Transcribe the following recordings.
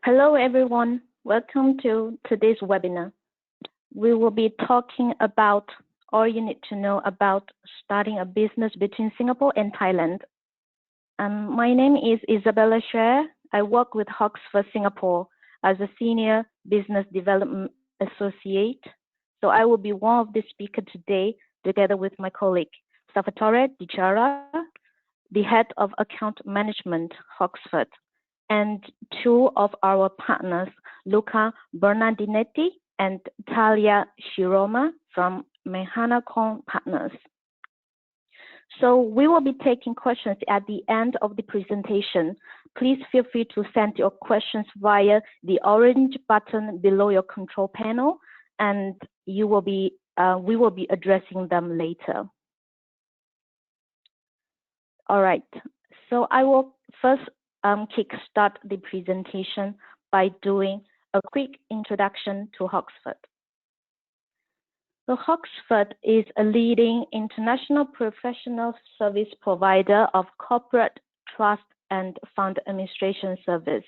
Hello, everyone. Welcome to today's webinar. We will be talking about all you need to know about starting a business between Singapore and Thailand. My name is Isabella Sher. I work with Oxford Singapore as a Senior Business Development Associate. So I will be one of the speakers today, together with my colleague, Salvatore Di Chiara, the Head of Account Management, Oxford, and two of our partners, Luca Bernardinetti and Talia Shiroma from Mehanacon Partners. So we will be taking questions at the end of the presentation. Please feel free to send your questions via the orange button below your control panel, and we will be addressing them later. All right, so I will first kickstart the presentation by doing a quick introduction to Oxford. So Oxford is a leading international professional service provider of corporate, trust, and fund administration service.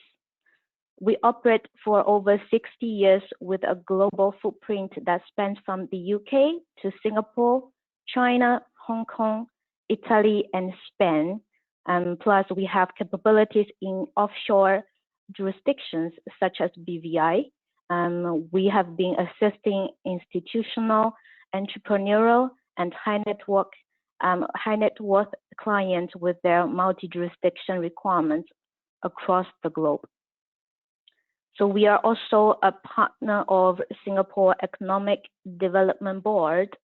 We operate for over 60 years with a global footprint that spans from the UK to Singapore, China, Hong Kong, Italy, and Spain. Plus, we have capabilities in offshore jurisdictions such as BVI. We have been assisting institutional, entrepreneurial, and high net worth clients with their multi-jurisdiction requirements across the globe. So we are also a partner of Singapore Economic Development Board,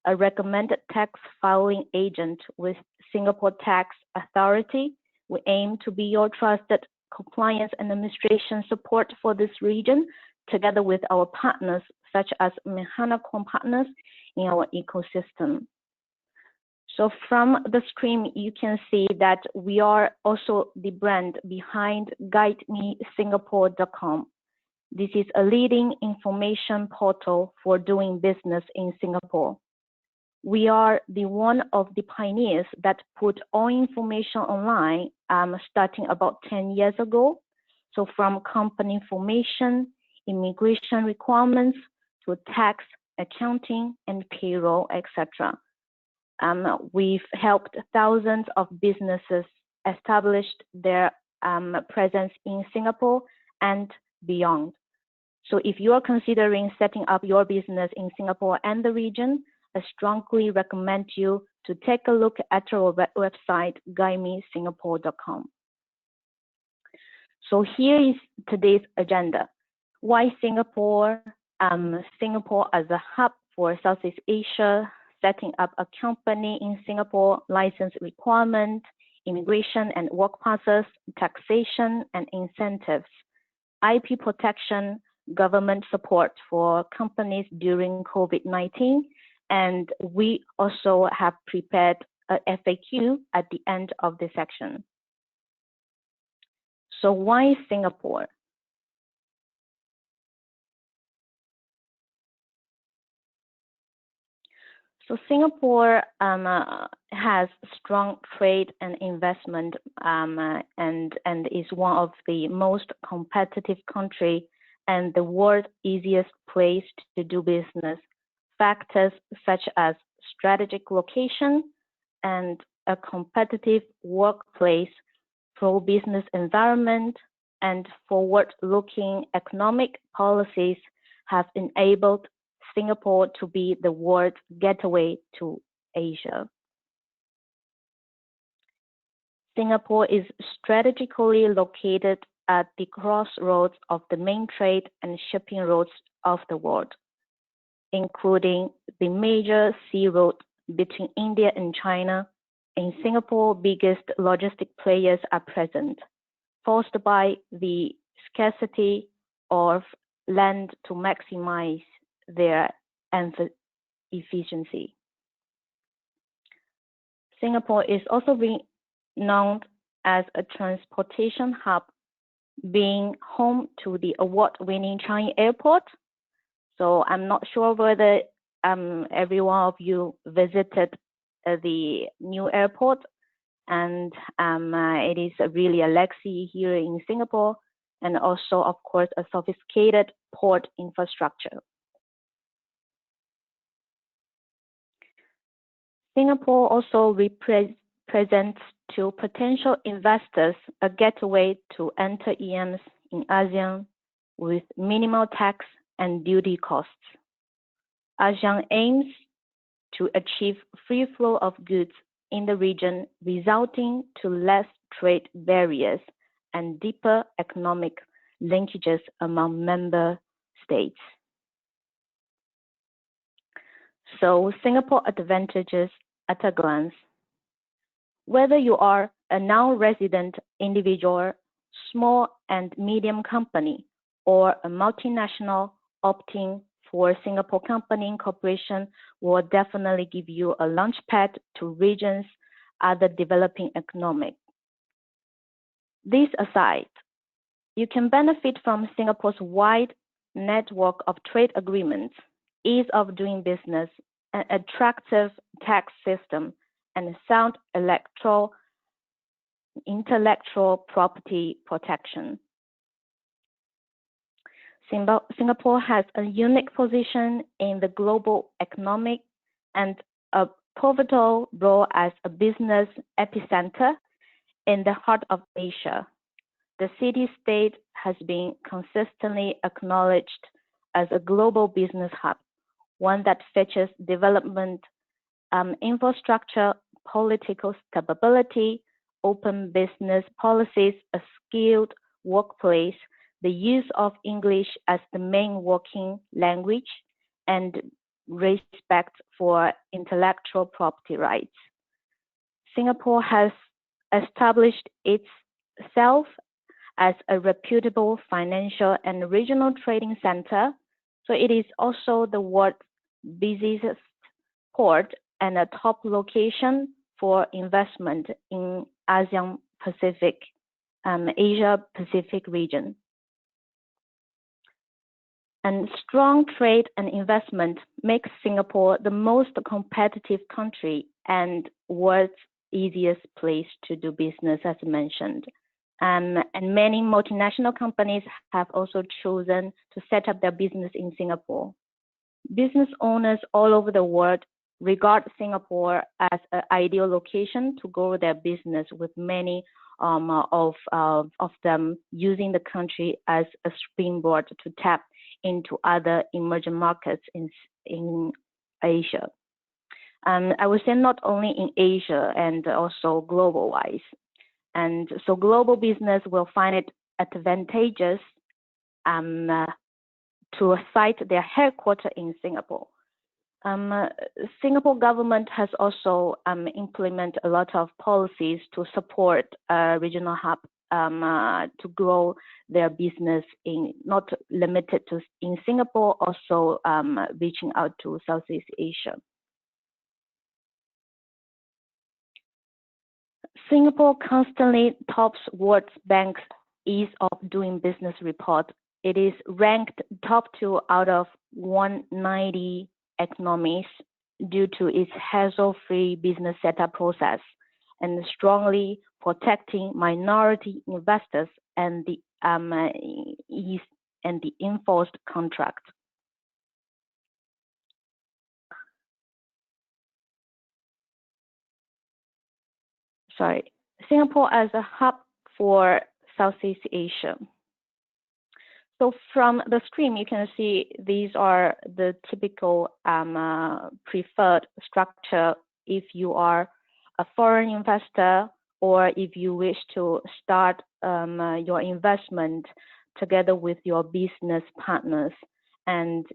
a recommended tax filing agent with Singapore Tax Authority. We aim to be your trusted compliance and administration support for this region, together with our partners such as Mehanacon Partners in our ecosystem. So from the screen, you can see that we are also the brand behind GuideMeSingapore.com. This is a leading information portal for doing business in Singapore. We are one of the pioneers that put all information online starting about 10 years ago. So from company information, immigration requirements, to tax, accounting, and payroll, etc. We've helped thousands of businesses establish their presence in Singapore and beyond. So if you are considering setting up your business in Singapore and the region, I strongly recommend you to take a look at our website, GuideMeSingapore.com. So here is today's agenda. Why Singapore? Singapore as a hub for Southeast Asia, setting up a company in Singapore, license requirement, immigration and work passes, taxation and incentives, IP protection, government support for companies during COVID-19, and we also have prepared a FAQ at the end of the section. So why Singapore? So Singapore has strong trade and investment and is one of the most competitive country and the world's easiest place to do business. Factors such as strategic location and a competitive workplace, pro-business environment, and forward-looking economic policies have enabled Singapore to be the world's gateway to Asia. Singapore is strategically located at the crossroads of the main trade and shipping routes of the world, including the major sea route between India and China. In Singapore, biggest logistic players are present, forced by the scarcity of land to maximize their efficiency. Singapore is also renowned as a transportation hub, being home to the award-winning Changi Airport. So I'm not sure whether every one of you visited the new airport, and it is really a legacy here in Singapore. and also, of course, a sophisticated port infrastructure. Singapore also represents to potential investors a gateway to enter EMs in ASEAN with minimal tax and duty costs. ASEAN aims to achieve free flow of goods in the region, resulting to less trade barriers and deeper economic linkages among member states. So, Singapore advantages at a glance. Whether you are a non-resident individual, small and medium company, or a multinational opting for Singapore Company Incorporation will definitely give you a launchpad to regions other developing economic. This aside, you can benefit from Singapore's wide network of trade agreements, ease of doing business, an attractive tax system, and sound intellectual property protection. Singapore has a unique position in the global economic and a pivotal role as a business epicenter in the heart of Asia. The city-state has been consistently acknowledged as a global business hub, one that features development, infrastructure, political stability, open business policies, a skilled workplace, the use of English as the main working language, and respect for intellectual property rights. Singapore has established itself as a reputable financial and regional trading center, so it is also the world's busiest port and a top location for investment in ASEAN Pacific, Asia Pacific region. And strong trade and investment makes Singapore the most competitive country and world's easiest place to do business, as mentioned. And many multinational companies have also chosen to set up their business in Singapore. Business owners all over the world regard Singapore as an ideal location to grow their business, with many of them using the country as a springboard to tap into other emerging markets in Asia. I would say not only in Asia and also global-wise. And so global business will find it advantageous to cite their headquarters in Singapore. Singapore government has also implemented a lot of policies to support regional hub to grow their business in not limited to in Singapore, also reaching out to Southeast Asia. Singapore constantly tops World Bank's Ease of Doing Business report. It is ranked top 2 out of 190 economies due to its hassle-free business setup process and strongly protecting minority investors and the enforced contract. Singapore as a hub for Southeast Asia. So from the screen, you can see these are the typical preferred structure if you are a foreign investor or if you wish to start your investment together with your business partners. And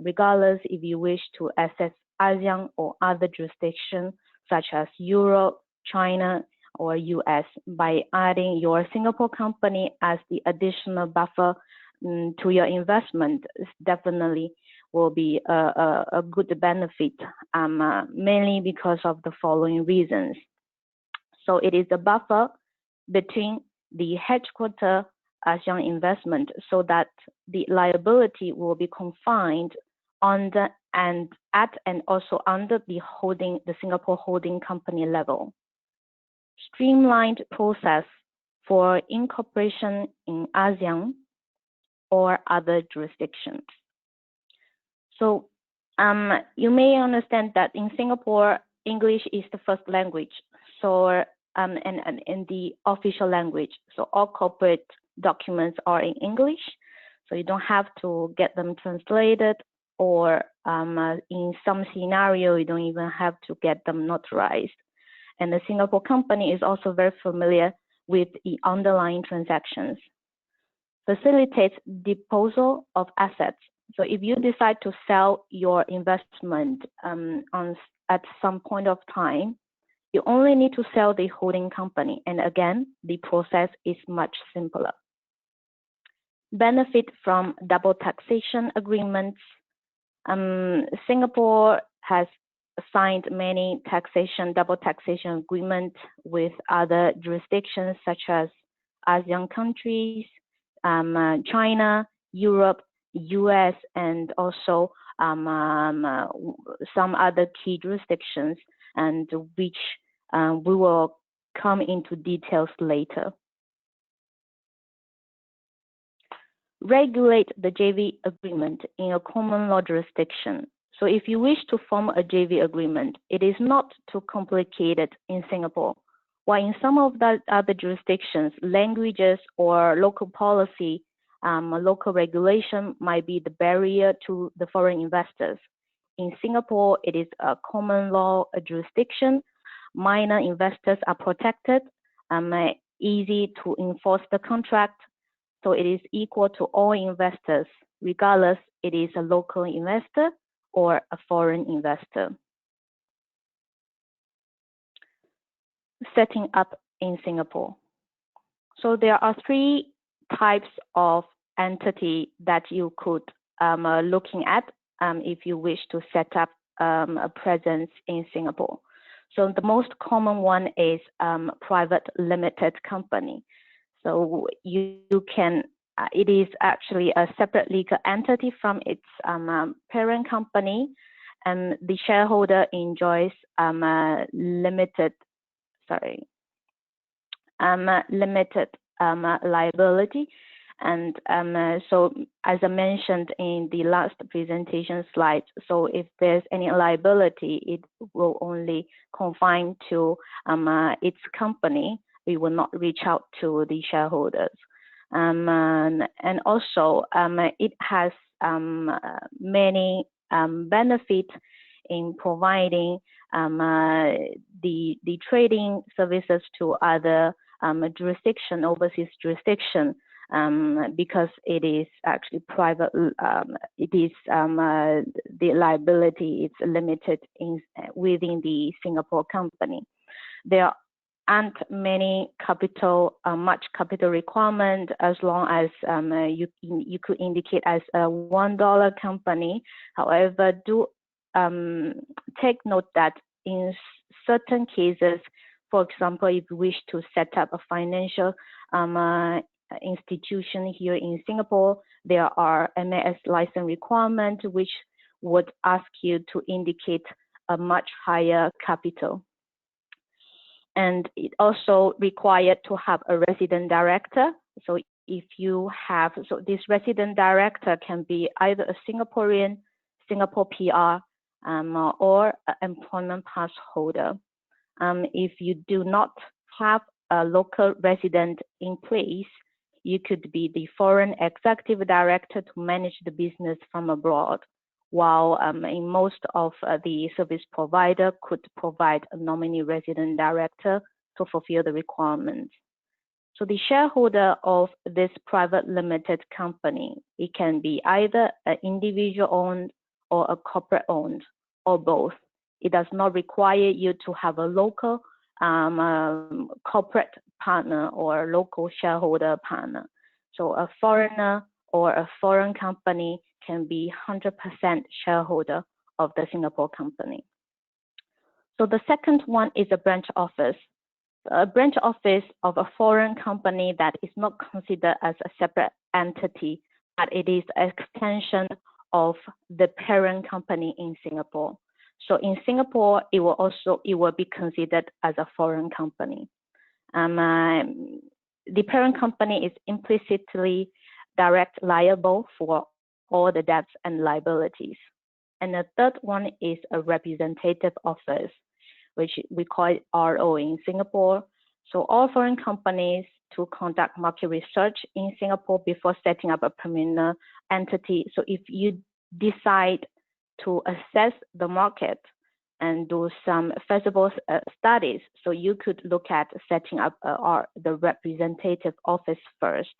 regardless if you wish to access ASEAN or other jurisdictions such as Europe, China, or US, by adding your Singapore company as the additional buffer to your investment, definitely will be a good benefit, mainly because of the following reasons. So it is a buffer between the headquarter ASEAN investment, so that the liability will be confined under and also under the Singapore holding company level. Streamlined process for incorporation in ASEAN or other jurisdictions. So you may understand that in Singapore, English is the first language, so and the official language. So all corporate documents are in English, so you don't have to get them translated, or in some scenario, you don't even have to get them notarized. And the Singapore company is also very familiar with the underlying transactions. Facilitates disposal of assets. So if you decide to sell your investment at some point of time, you only need to sell the holding company. And again, the process is much simpler. Benefit from double taxation agreements. Singapore has signed many double taxation agreements with other jurisdictions such as ASEAN countries, China, Europe, US, and also some other key jurisdictions, and which we will come into details later. Regulate the JV agreement in a common law jurisdiction. So if you wish to form a JV agreement, it is not too complicated in Singapore. While in some of the other jurisdictions, languages or local policy, local regulation might be the barrier to the foreign investors. In Singapore, it is a common law jurisdiction. Minor investors are protected, easy to enforce the contract. So it is equal to all investors, regardless it is a local investor or a foreign investor. Setting up in Singapore. So there are three types of entity that you could looking at if you wish to set up a presence in Singapore. So the most common one is private limited company. So you can, it is actually a separate legal entity from its parent company, and the shareholder enjoys limited liability. And so as I mentioned in the last presentation slide, so if there's any liability, it will only confine to its company. We will not reach out to the shareholders. And also, it has many benefits in providing the trading services to other jurisdiction, overseas jurisdiction, because it is actually private. It is the liability is limited within the Singapore company. There aren't much capital requirement, as long as you could indicate as a $1 company. However, do take note that in certain cases, for example, if you wish to set up a financial institution here in Singapore, there are MAS license requirements which would ask you to indicate a much higher capital. And it also required to have a resident director. So if you have, so this resident director can be either a Singaporean, Singapore PR, or an employment pass holder. If you do not have a local resident in place, you could be the foreign executive director to manage the business from abroad, while in most of the service provider could provide a nominee resident director to fulfill the requirements. So the shareholder of this private limited company, it can be either an individual owned or a corporate owned, or both. It does not require you to have a local corporate partner or local shareholder partner. So a foreigner or a foreign company can be 100% shareholder of the Singapore company. So the second one is a branch office. A branch office of a foreign company that is not considered as a separate entity, but it is an extension of the parent company in Singapore. So in Singapore, it will be considered as a foreign company. the parent company is implicitly direct liable for all the debts and liabilities. And the third one is a representative office, which we call it RO in Singapore. So all foreign companies to conduct market research in Singapore before setting up a permanent entity. So if you decide to assess the market and do some feasible studies, so you could look at setting up the representative office first,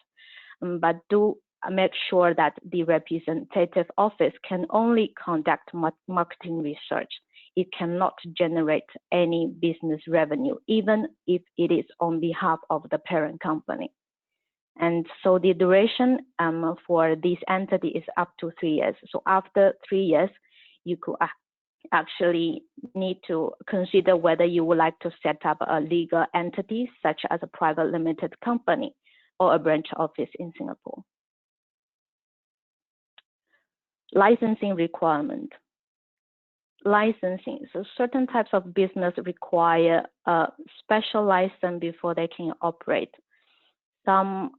but do make sure that the representative office can only conduct marketing research. It cannot generate any business revenue, even if it is on behalf of the parent company. And so the duration for this entity is up to 3 years. So after 3 years, you could actually need to consider whether you would like to set up a legal entity, such as a private limited company or a branch office in Singapore. Licensing requirement. Licensing. So certain types of business require a special license before they can operate. Some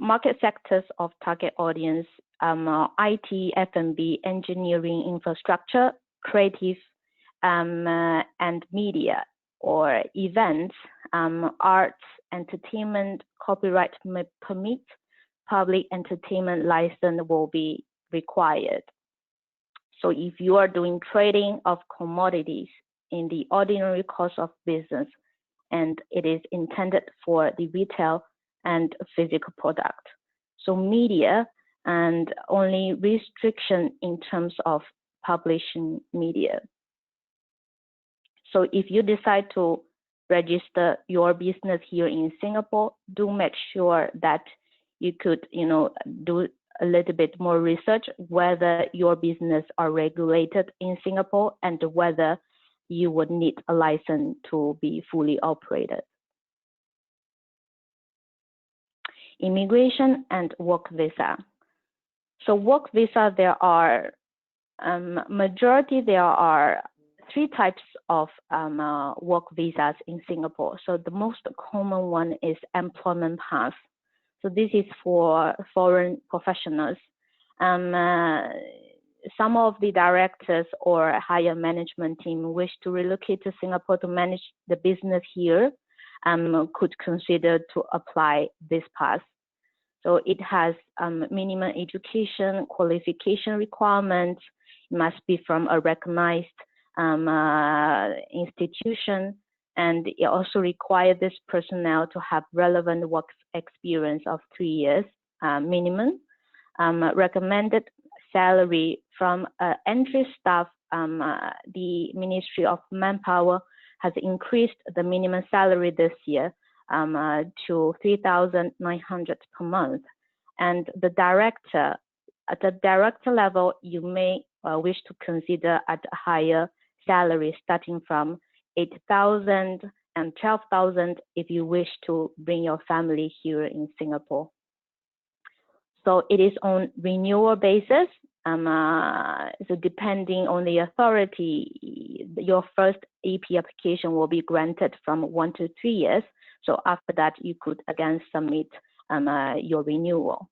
market sectors of target audience, IT, F&B, engineering, infrastructure, creative, and media, or events, arts, entertainment, copyright permit, public entertainment license will be required. So if you are doing trading of commodities in the ordinary course of business, and it is intended for the retail and physical product. So media, and only restriction in terms of publishing media. So if you decide to register your business here in Singapore, do make sure that you could, do a little bit more research whether your business are regulated in Singapore and whether you would need a license to be fully operated. Immigration and work visa. So work visa, there are there are 3 types of work visas in Singapore. So the most common one is employment pass. So this is for foreign professionals. Some of the directors or higher management team wish to relocate to Singapore to manage the business here, could consider to apply this pass. So it has minimum education qualification requirements. It must be from a recognized institution, and it also requires this personnel to have relevant work experience of 3 years minimum. Recommended salary from entry staff, the Ministry of Manpower has increased the minimum salary this year to 3,900 per month. And the director, at the director level, you may wish to consider at a higher salary starting from 8,000 and 12,000 if you wish to bring your family here in Singapore. So it is on renewal basis. So depending on the authority, your first AP application will be granted from 1 to 3 years. So after that, you could again submit your renewal.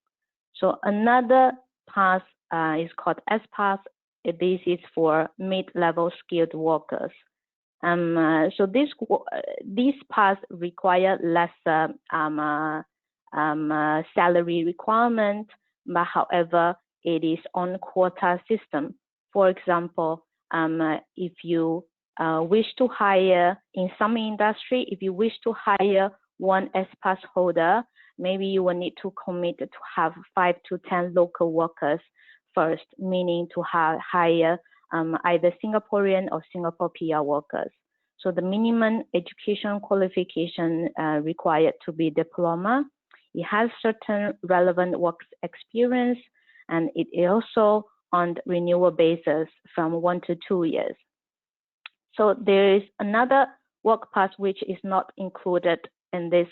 So another pass is called S-Pass. This is for mid-level skilled workers. So this pass require lesser salary requirement, but however, it is on quota system. For example, if you wish to hire in some industry, if you wish to hire one S-Pass holder, maybe you will need to commit to have 5 to 10 local workers first, meaning to hire either Singaporean or Singapore PR workers. So the minimum education qualification required to be diploma. It has certain relevant work experience, and it is also on renewal basis from 1 to 2 years. So there is another work pass which is not included in this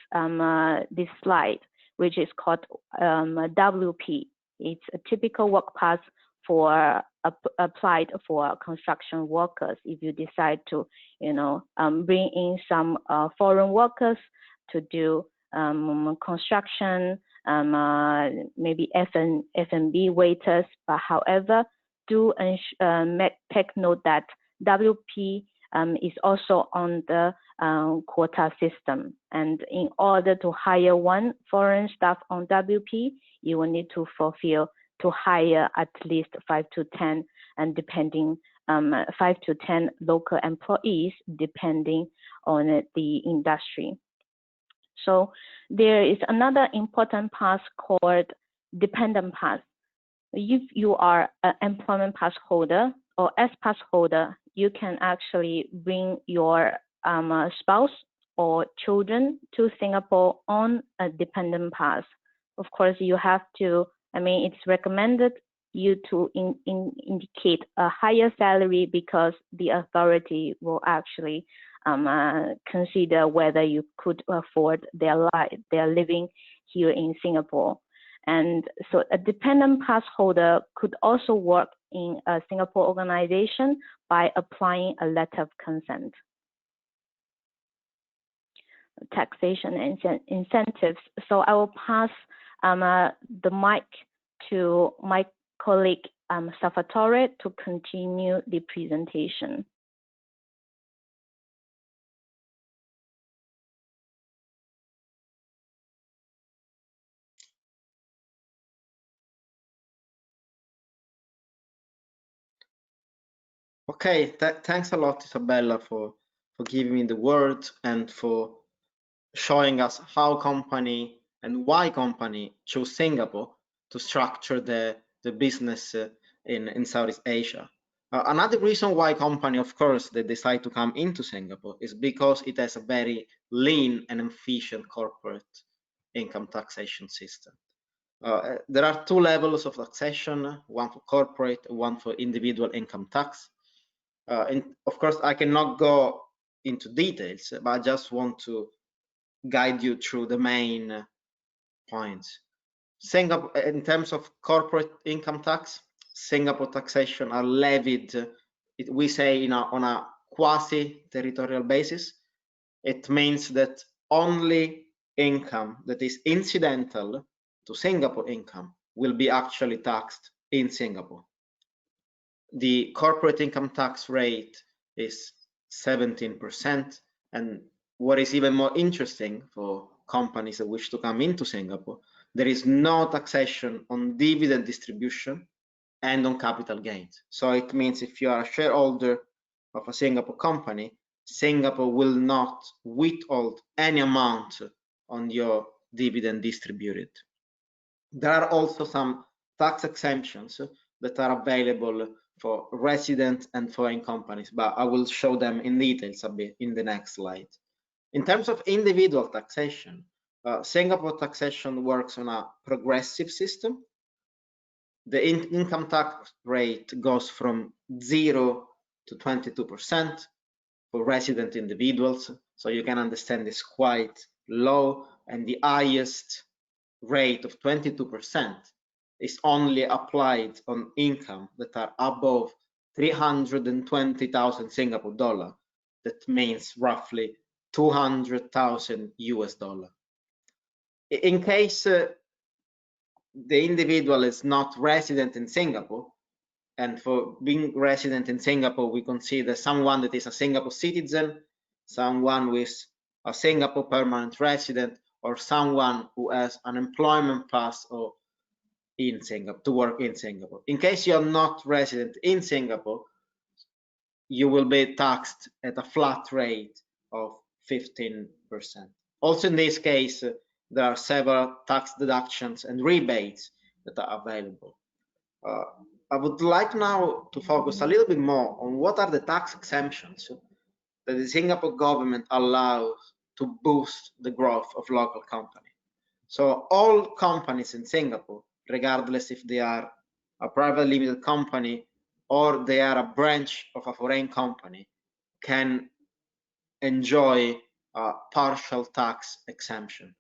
this slide, which is called WP. It's a typical work pass for applied for construction workers. If you decide to, bring in some foreign workers to do construction, maybe F&B waiters. But however, do take note that WP is also on the quota system. And in order to hire one foreign staff on WP, you will need to fulfill to hire at least 5 to 10, and depending 5 to 10 local employees, depending on the industry. So there is another important pass called dependent pass. If you are an employment pass holder or S pass holder, you can actually bring your spouse or children to Singapore on a dependent pass. Of course, you have to, it's recommended you to indicate a higher salary, because the authority will actually consider whether you could afford their living here in Singapore. And so a dependent pass holder could also work in a Singapore organization by applying a letter of consent. Taxation and incentives. So I will pass the mic to my colleague Salvatore to continue the presentation. Okay, thanks a lot, Isabella, for giving me the word and for showing us how company and why company chose Singapore to structure the business in Southeast Asia. Another reason why company, of course, they decide to come into Singapore is because it has a very lean and efficient corporate income taxation system. There are two levels of taxation, one for corporate, one for individual income tax. And of course, I cannot go into details, but I just want to guide you through the main points. Singapore, in terms of corporate income tax, Singapore taxation are levied, we say, on a quasi-territorial basis. It means that only income that is incidental to Singapore income will be actually taxed in Singapore. The corporate income tax rate is 17%, and what is even more interesting for companies that wish to come into Singapore, there is no taxation on dividend distribution and on capital gains. So it means if you are a shareholder of a Singapore company, Singapore will not withhold any amount on your dividend distributed. There are also some tax exemptions that are available for resident and foreign companies, but I will show them in details a bit in the next slide. In terms of individual taxation, Singapore taxation works on a progressive system. The income tax rate goes from 0 to 22% for resident individuals, so you can understand it's quite low, and the highest rate of 22% is only applied on income that are above 320,000 Singapore dollar. That means roughly 200,000 US dollar. In case the individual is not resident in Singapore, and for being resident in Singapore, we consider someone that is a Singapore citizen, someone who is a Singapore permanent resident, or someone who has an employment pass or in Singapore to work in Singapore. In case you are not resident in Singapore, you will be taxed at a flat rate of 15%. Also in this case, there are several tax deductions and rebates that are available. I would like now to focus a little bit more on what are the tax exemptions that the Singapore government allows to boost the growth of local companies. So all companies in Singapore, regardless if they are a private limited company or they are a branch of a foreign company, can enjoy a partial tax exemption.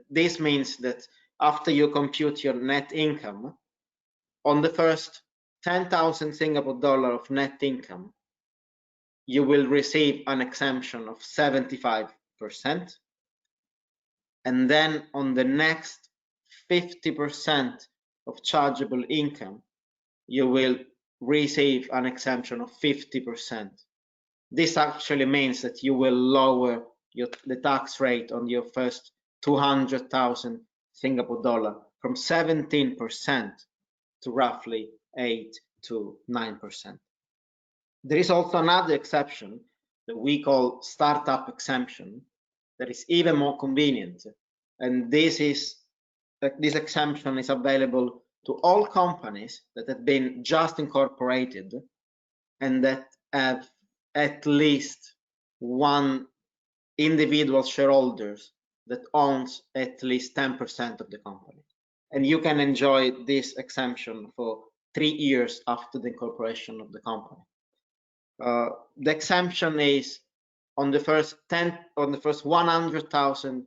This means that after you compute your net income, on the first 10,000 Singapore dollar of net income, you will receive an exemption of 75%. and then on the next 50% of chargeable income, you will receive an exemption of 50%. This actually means that you will lower the tax rate on your first 200,000 Singapore dollar from 17% to roughly 8 to 9%. There is also another exception that we call startup exemption that is even more convenient, and this exemption is available to all companies that have been just incorporated and that have at least one individual shareholders that owns at least 10% of the company. And you can enjoy this exemption for 3 years after the incorporation of the company. The exemption is on the first 100,000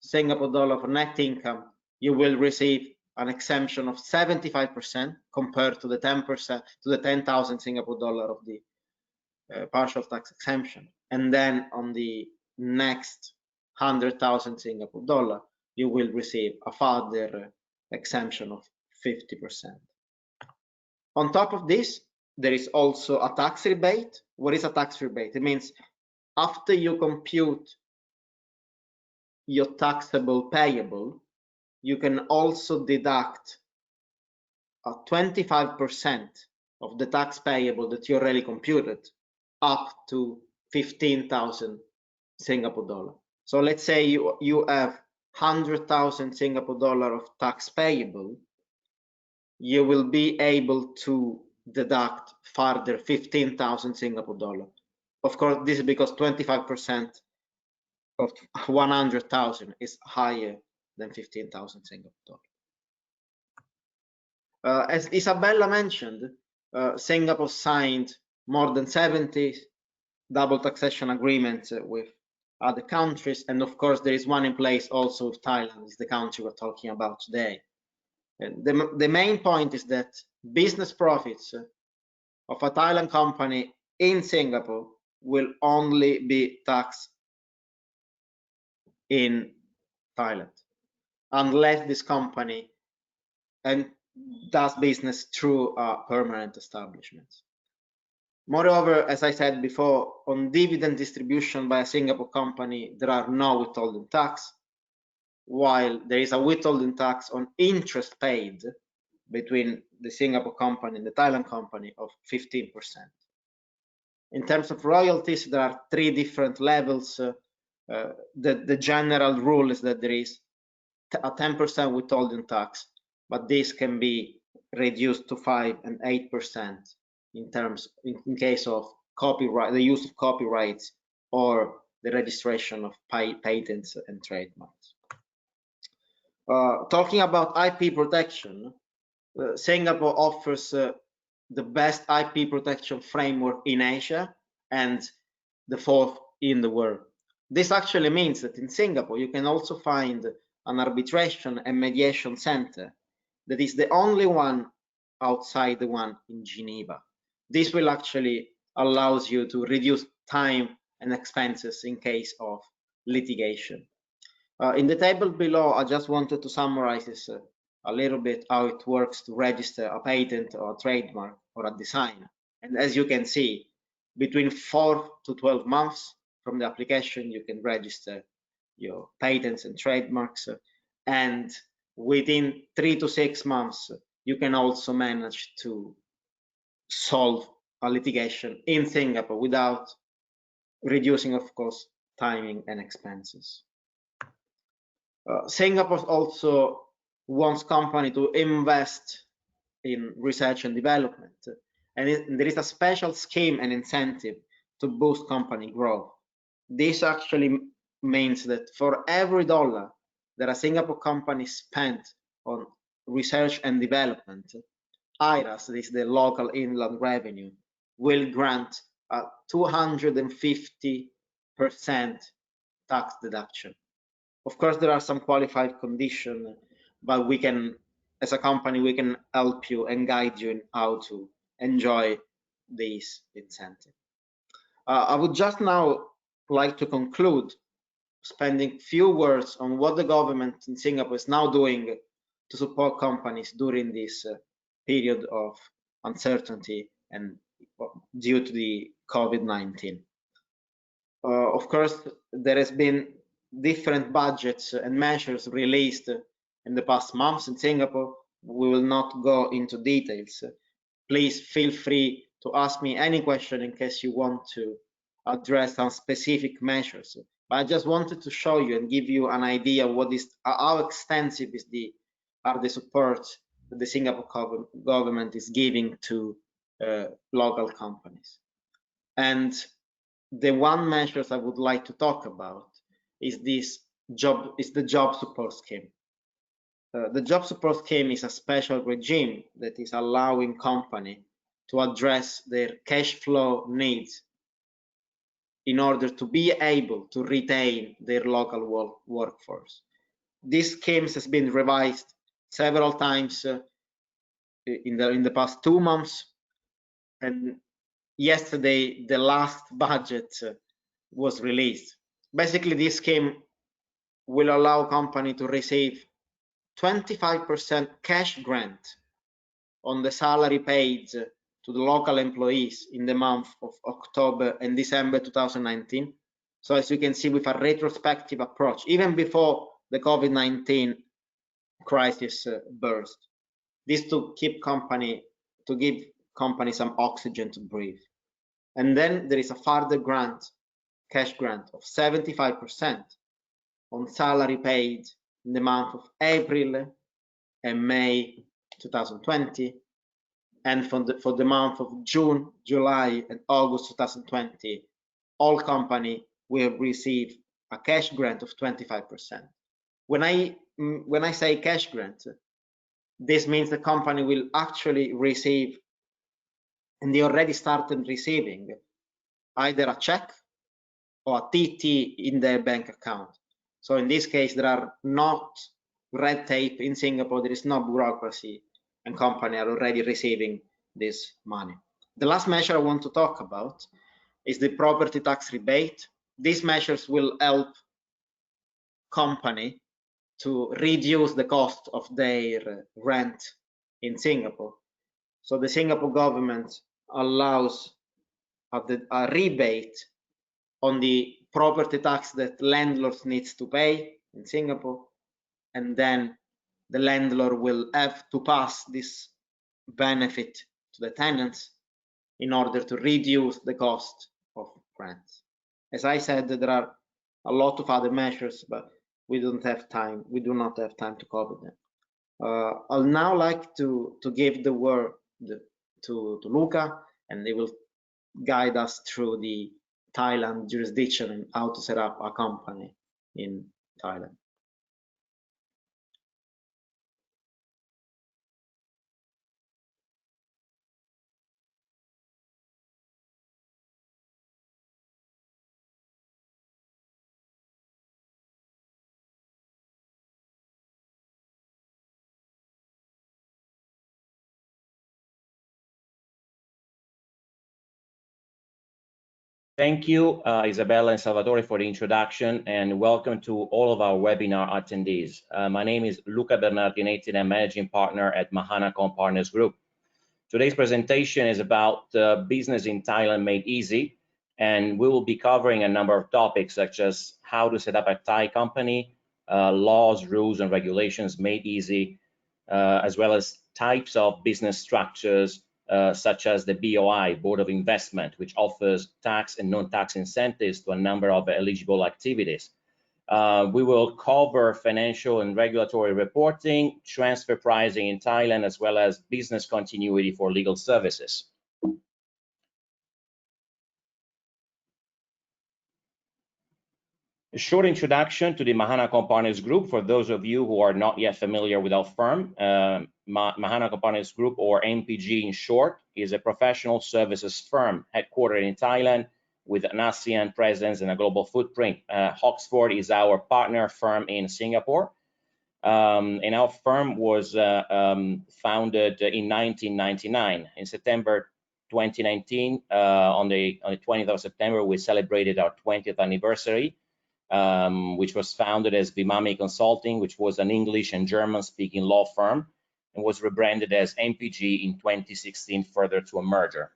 Singapore dollar for net income, you will receive an exemption of 75% compared to the 10% to the 10,000 Singapore dollar of the partial tax exemption. And then on the next 100,000 Singapore dollar, you will receive a further exemption of 50%. On top of this, there is also a tax rebate. What is a tax rebate? It means after you compute your taxable payable, you can also deduct 25% of the tax payable that you already computed up to 15,000 Singapore dollar. So let's say you have 100,000 Singapore dollar of tax payable, you will be able to deduct further 15,000 Singapore dollar. Of course, this is because 25% of 100,000 is higher than 15,000 Singapore dollar. As Isabella mentioned, Singapore signed more than 70 double taxation agreements with other countries, and of course there is one in place also with Thailand, is the country we're talking about today. And the main point is that business profits of a Thailand company in Singapore will only be taxed in Thailand unless this company does business through a permanent establishment. Moreover, as I said before, on dividend distribution by a Singapore company, there are no withholding tax, while there is a withholding tax on interest paid between the Singapore company and the Thailand company of 15%. In terms of royalties, there are 3 different levels. The general rule is that there is a 10% withholding tax, but this can be reduced to 5 and 8% in case of copyright, the use of copyrights or the registration of patents and trademarks. Talking about IP protection, Singapore offers the best IP protection framework in Asia and the 4th in the world. This actually means that in Singapore you can also find an arbitration and mediation center that is the only one outside the one in Geneva. This will actually allows you to reduce time and expenses in case of litigation. In the table below, I just wanted to summarize this a little bit how it works to register a patent or a trademark or a design. And as you can see, between 4 to 12 months from the application, you can register your patents and trademarks, and within 3 to 6 months, you can also manage to solve a litigation in Singapore without reducing, of course, timing and expenses. Singapore also wants company to invest in research and development, and there is a special scheme and incentive to boost company growth. This actually means that for every dollar that a Singapore company spent on research and development, IRAS, this is the local inland revenue, will grant a 250% tax deduction. Of course, there are some qualified conditions, but we can, as a company, we can help you and guide you in how to enjoy this incentive. I would just now like to conclude spending few words on what the government in Singapore is now doing to support companies during this period of uncertainty and due to the COVID-19. Of course, there has been different budgets and measures released in the past months in Singapore. We will not go into details. Please feel free to ask me any question in case you want to address some specific measures. But I just wanted to show you and give you an idea of what is, how extensive is are the support that the Singapore government is giving to local companies. And the one measures I would like to talk about is the job support scheme. The job support scheme is a special regime that is allowing company to address their cash flow needs in order to be able to retain their local workforce. This scheme has been revised several times in the past 2 months, and yesterday the last budget was released. Basically, this scheme will allow company to receive 25% cash grant on the salary paid to the local employees in the month of October and December 2019. So as you can see, with a retrospective approach, even before the COVID-19 crisis burst, this to give company some oxygen to breathe. And then there is a further grant, cash grant of 75% on salary paid in the month of April and May 2020, and for the month of June, July, and August 2020, all company will receive a cash grant of 25%. When I say cash grant, this means the company will actually receive, and they already started receiving, either a check or a TT in their bank account. So in this case, there are not red tape in Singapore, there is no bureaucracy, and companies are already receiving this money. The last measure I want to talk about is the property tax rebate. These measures will help company to reduce the cost of their rent in Singapore. So the Singapore government allows a rebate on the property tax that landlords needs to pay in Singapore, and then the landlord will have to pass this benefit to the tenants in order to reduce the cost of rents. As I said, there are a lot of other measures, but we don't have time. We do not have time to cover them. I'll now like to give the word to Luca, and they will guide us through the Thailand jurisdiction and how to set up a company in Thailand. Thank you, Isabella and Salvatore, for the introduction, and welcome to all of our webinar attendees. My name is Luca Bernardinetti, and I'm Managing Partner at Mahana Partners Group. Today's presentation is about business in Thailand made easy, and we will be covering a number of topics such as how to set up a Thai company, laws, rules, and regulations made easy, as well as types of business structures, such as the BOI, Board of Investment, which offers tax and non-tax incentives to a number of eligible activities. We will cover financial and regulatory reporting, transfer pricing in Thailand, as well as business continuity for legal services. A short introduction to the Mahana Partners Group for those of you who are not yet familiar with our firm. Mahana Partners Group, or MPG in short, is a professional services firm headquartered in Thailand with an ASEAN presence and a global footprint. Oxford is our partner firm in Singapore, and our firm was founded in 1999. In September 2019, on the 20th of September, we celebrated our 20th anniversary. which was founded as Vimami Consulting, which was an English and German-speaking law firm, and was rebranded as MPG in 2016 further to a merger.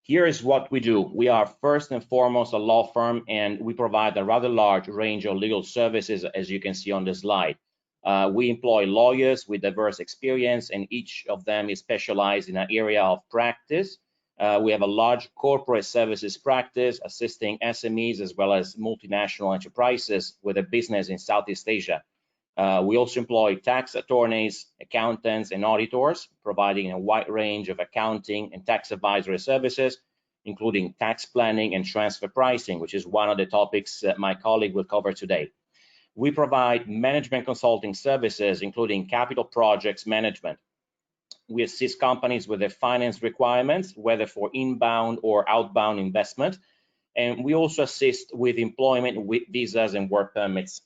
Here is what we do. We are first and foremost a law firm, and we provide a rather large range of legal services, as you can see on the slide. We employ lawyers with diverse experience, and each of them is specialized in an area of practice. We have a large corporate services practice assisting SMEs as well as multinational enterprises with a business in Southeast Asia. We also employ tax attorneys, accountants, and auditors, providing a wide range of accounting and tax advisory services, including tax planning and transfer pricing, which is one of the topics that my colleague will cover today. We provide management consulting services, including capital projects management. We assist companies with their finance requirements, whether for inbound or outbound investment, and we also assist with employment with visas and work permits.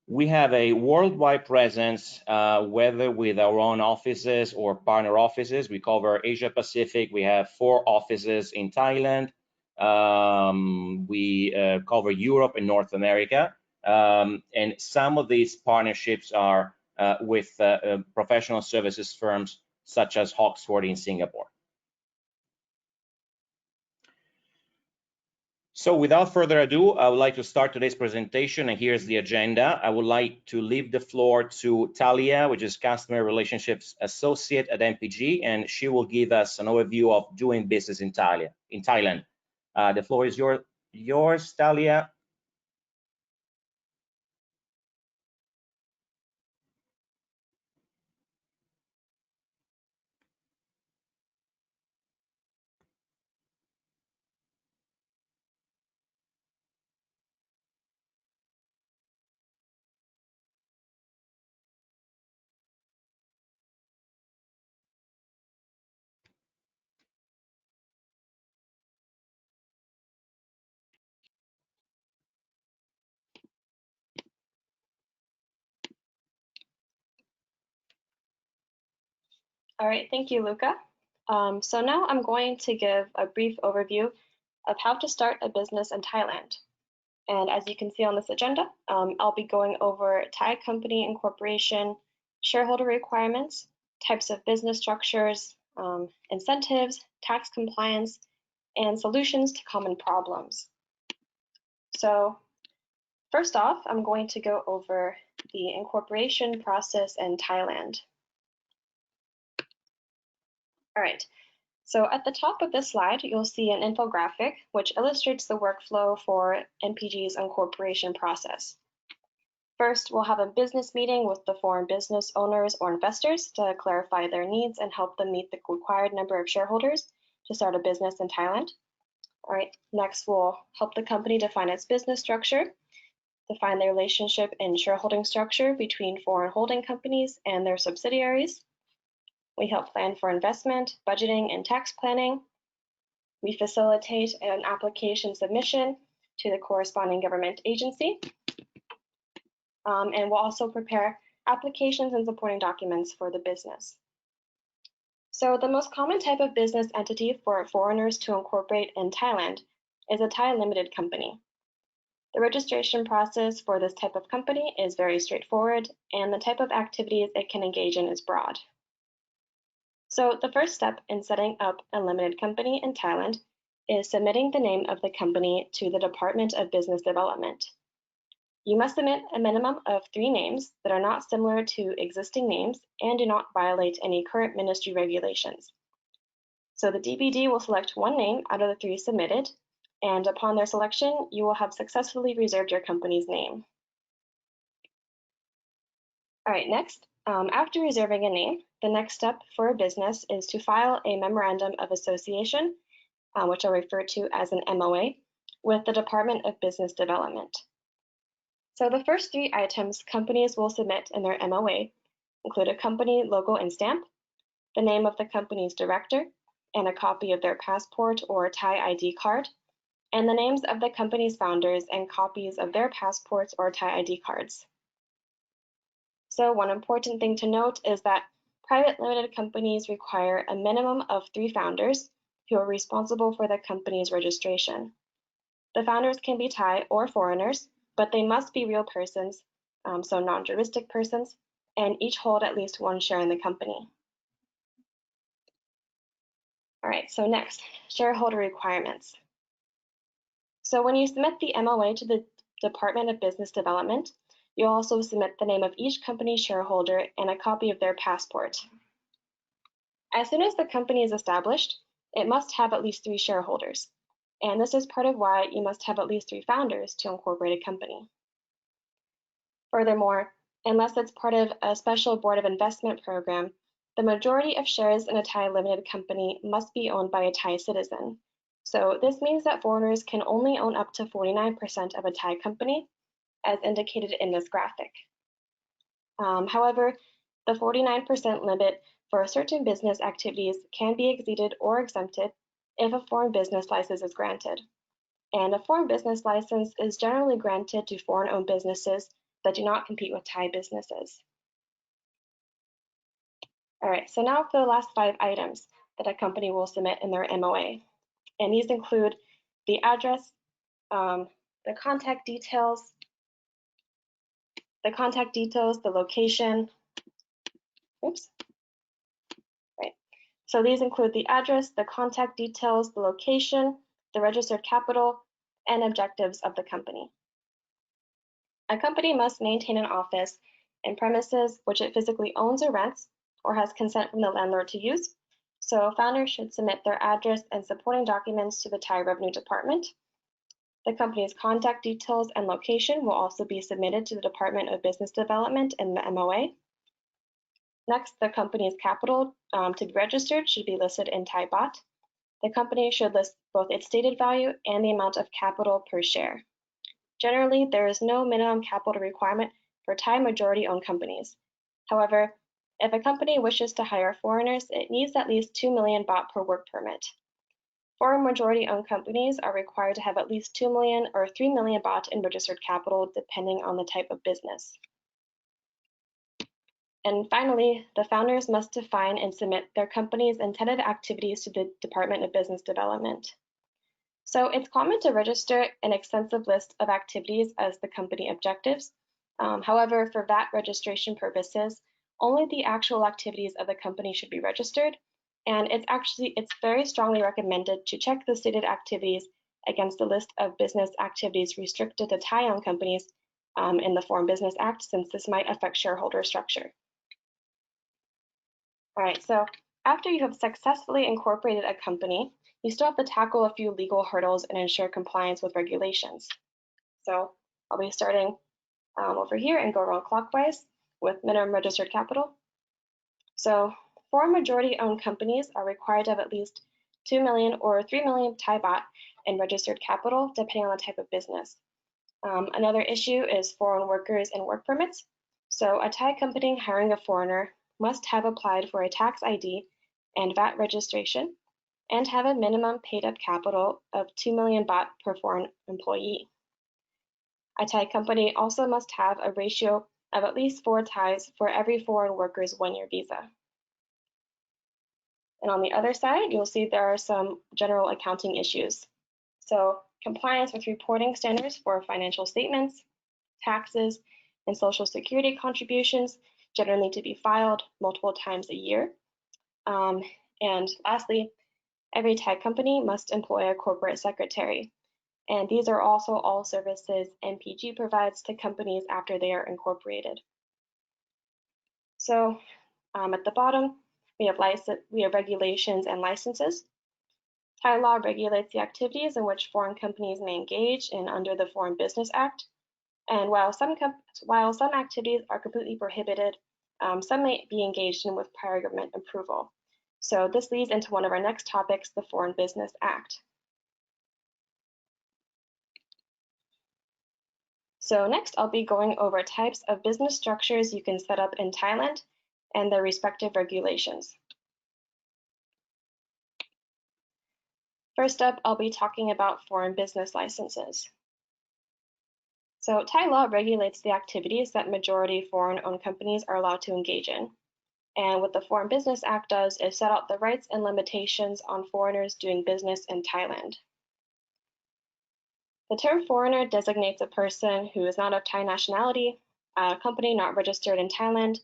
We have a worldwide presence, whether with our own offices or partner offices. We cover Asia Pacific. We have 4 offices in Thailand. We cover Europe and North America. And some of these partnerships are with professional services firms such as Oxford in Singapore. So without further ado, I would like to start today's presentation, and here's the agenda. I would like to leave the floor to Talia, which is Customer Relationships Associate at MPG, and she will give us an overview of doing business in Thailand. The floor is yours, Talia. All right, thank you, Luca. So now I'm going to give a brief overview of how to start a business in Thailand. And as you can see on this agenda, I'll be going over Thai company incorporation, shareholder requirements, types of business structures, incentives, tax compliance, and solutions to common problems. So first off, I'm going to go over the incorporation process in Thailand. All right, so at the top of this slide, you'll see an infographic which illustrates the workflow for MPG's incorporation process. First, we'll have a business meeting with the foreign business owners or investors to clarify their needs and help them meet the required number of shareholders to start a business in Thailand. All right, next we'll help the company define its business structure, define the relationship and shareholding structure between foreign holding companies and their subsidiaries. We help plan for investment, budgeting, and tax planning. We facilitate an application submission to the corresponding government agency. And we'll also prepare applications and supporting documents for the business. So the most common type of business entity for foreigners to incorporate in Thailand is a Thai limited company. The registration process for this type of company is very straightforward, and the type of activities it can engage in is broad. So the first step in setting up a limited company in Thailand is submitting the name of the company to the Department of Business Development. You must submit a minimum of 3 names that are not similar to existing names and do not violate any current ministry regulations. So the DBD will select 1 name out of the 3 submitted, and upon their selection, you will have successfully reserved your company's name. All right, next, after reserving a name, the next step for a business is to file a memorandum of association, which I'll refer to as an MOA, with the Department of Business Development. So the first 3 items companies will submit in their MOA include a company logo and stamp, the name of the company's director, and a copy of their passport or Thai ID card, and the names of the company's founders and copies of their passports or Thai ID cards. So one important thing to note is that private limited companies require a minimum of 3 founders, who are responsible for the company's registration. The founders can be Thai or foreigners, but they must be real persons, so non-juristic persons, and each hold at least one share in the company. All right, so next, shareholder requirements. So when you submit the MOA to the Department of Business Development, you also submit the name of each company shareholder and a copy of their passport. As soon as the company is established, it must have at least 3 shareholders. And this is part of why you must have at least 3 founders to incorporate a company. Furthermore, unless it's part of a special board of investment program, the majority of shares in a Thai limited company must be owned by a Thai citizen. So this means that foreigners can only own up to 49% of a Thai company, as indicated in this graphic. However, the 49% limit for certain business activities can be exceeded or exempted if a foreign business license is granted. And a foreign business license is generally granted to foreign-owned businesses that do not compete with Thai businesses. All right, so now for the last 5 items that a company will submit in their MOA. And these include the address, the contact details, the location. Oops. Right. So these include the address, the contact details, the location, the registered capital, and objectives of the company. A company must maintain an office and premises which it physically owns or rents, or has consent from the landlord to use. So founders should submit their address and supporting documents to the Thai Revenue Department. The company's contact details and location will also be submitted to the Department of Business Development in the MOA. Next, the company's capital to be registered should be listed in Thai baht. The company should list both its stated value and the amount of capital per share. Generally, there is no minimum capital requirement for Thai majority-owned companies. However, if a company wishes to hire foreigners, it needs at least 2 million baht per work permit. Foreign majority-owned companies are required to have at least 2 million or 3 million baht in registered capital, depending on the type of business. And finally, the founders must define and submit their company's intended activities to the Department of Business Development. So it's common to register an extensive list of activities as the company objectives. However, for VAT registration purposes, only the actual activities of the company should be registered, and it's very strongly recommended to check the stated activities against the list of business activities restricted to Thai-owned companies in the Foreign Business Act, since this might affect shareholder structure. All right, so after you have successfully incorporated a company, you still have to tackle a few legal hurdles and ensure compliance with regulations. So I'll be starting over here and go around clockwise with minimum registered capital. So foreign majority-owned companies are required to have at least 2 million or 3 million Thai baht in registered capital, depending on the type of business. Another issue is foreign workers and work permits. So a Thai company hiring a foreigner must have applied for a tax ID and VAT registration and have a minimum paid-up capital of 2 million baht per foreign employee. A Thai company also must have a ratio of at least 4 Thais for every foreign worker's 1-year visa. And on the other side, you'll see there are some general accounting issues. So compliance with reporting standards for financial statements, taxes, and social security contributions generally need to be filed multiple times a year. And lastly, every Thai company must employ a corporate secretary. And these are also all services MPG provides to companies after they are incorporated. So at the bottom, we have regulations and licenses. Thai law regulates the activities in which foreign companies may engage in under the Foreign Business Act. And while some activities are completely prohibited, some may be engaged in with prior government approval. So this leads into one of our next topics, the Foreign Business Act. So next, I'll be going over types of business structures you can set up in Thailand and their respective regulations. First up, I'll be talking about foreign business licenses. So Thai law regulates the activities that majority foreign-owned companies are allowed to engage in. And what the Foreign Business Act does is set out the rights and limitations on foreigners doing business in Thailand. The term foreigner designates a person who is not of Thai nationality, a company not registered in Thailand,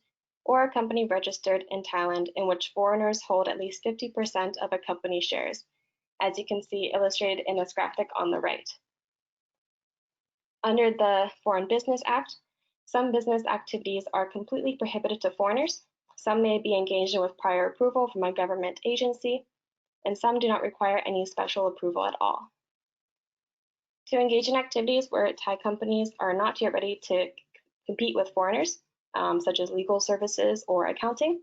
or a company registered in Thailand in which foreigners hold at least 50% of a company's shares, as you can see illustrated in this graphic on the right. Under the Foreign Business Act, some business activities are completely prohibited to foreigners, some may be engaged in with prior approval from a government agency, and some do not require any special approval at all. To engage in activities where Thai companies are not yet ready to compete with foreigners, such as legal services or accounting,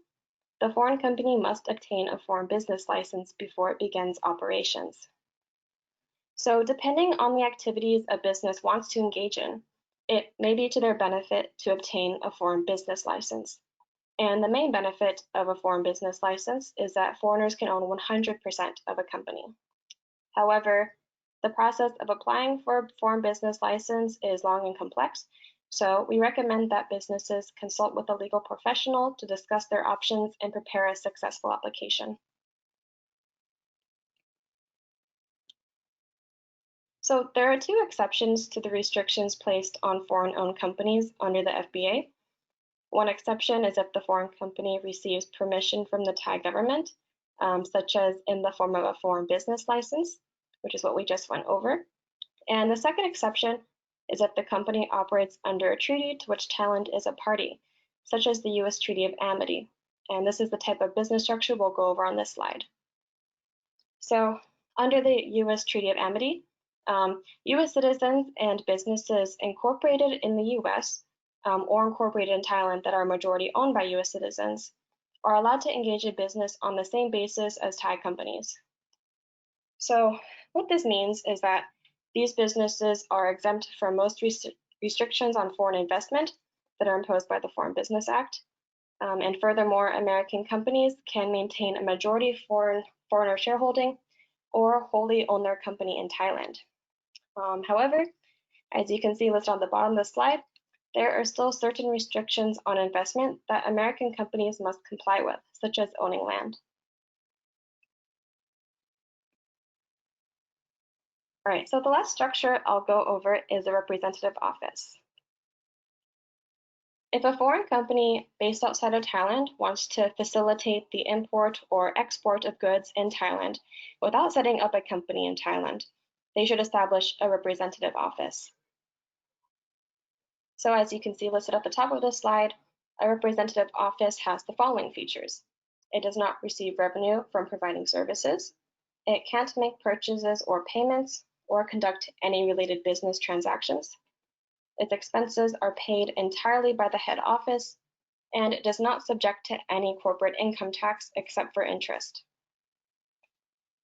the foreign company must obtain a foreign business license before it begins operations. So depending on the activities a business wants to engage in, it may be to their benefit to obtain a foreign business license. And the main benefit of a foreign business license is that foreigners can own 100% of a company. However, the process of applying for a foreign business license is long and complex, so we recommend that businesses consult with a legal professional to discuss their options and prepare a successful application. So there are two exceptions to the restrictions placed on foreign-owned companies under the FBA. One exception is if the foreign company receives permission from the Thai government, such as in the form of a foreign business license, which is what we just went over. And the second exception is if the company operates under a treaty to which Thailand is a party, such as the U.S. Treaty of Amity. And this is the type of business structure we'll go over on this slide. So under the U.S. Treaty of Amity, U.S. citizens and businesses incorporated in the U.S. Or incorporated in Thailand that are majority owned by U.S. citizens are allowed to engage in business on the same basis as Thai companies. So what this means is that these businesses are exempt from most restrictions on foreign investment that are imposed by the Foreign Business Act. And furthermore, American companies can maintain a majority foreigner shareholding or wholly own their company in Thailand. However, as you can see listed on the bottom of the slide, there are still certain restrictions on investment that American companies must comply with, such as owning land. All right, so the last structure I'll go over is a representative office. If a foreign company based outside of Thailand wants to facilitate the import or export of goods in Thailand without setting up a company in Thailand, they should establish a representative office. So as you can see listed at the top of this slide, a representative office has the following features. It does not receive revenue from providing services. It can't make purchases or payments or conduct any related business transactions. Its expenses are paid entirely by the head office, and it is not subject to any corporate income tax except for interest.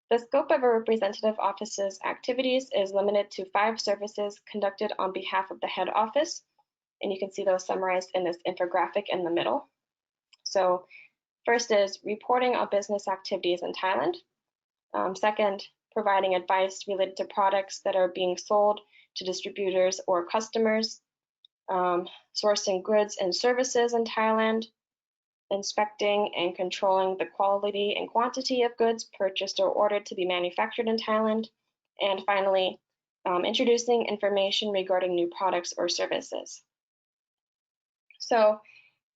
The scope of a representative office's activities is limited to 5 services conducted on behalf of the head office, and you can see those summarized in this infographic in the middle. So first is reporting on business activities in Thailand. Second, providing advice related to products that are being sold to distributors or customers, sourcing goods and services in Thailand, inspecting and controlling the quality and quantity of goods purchased or ordered to be manufactured in Thailand, and finally, introducing information regarding new products or services. So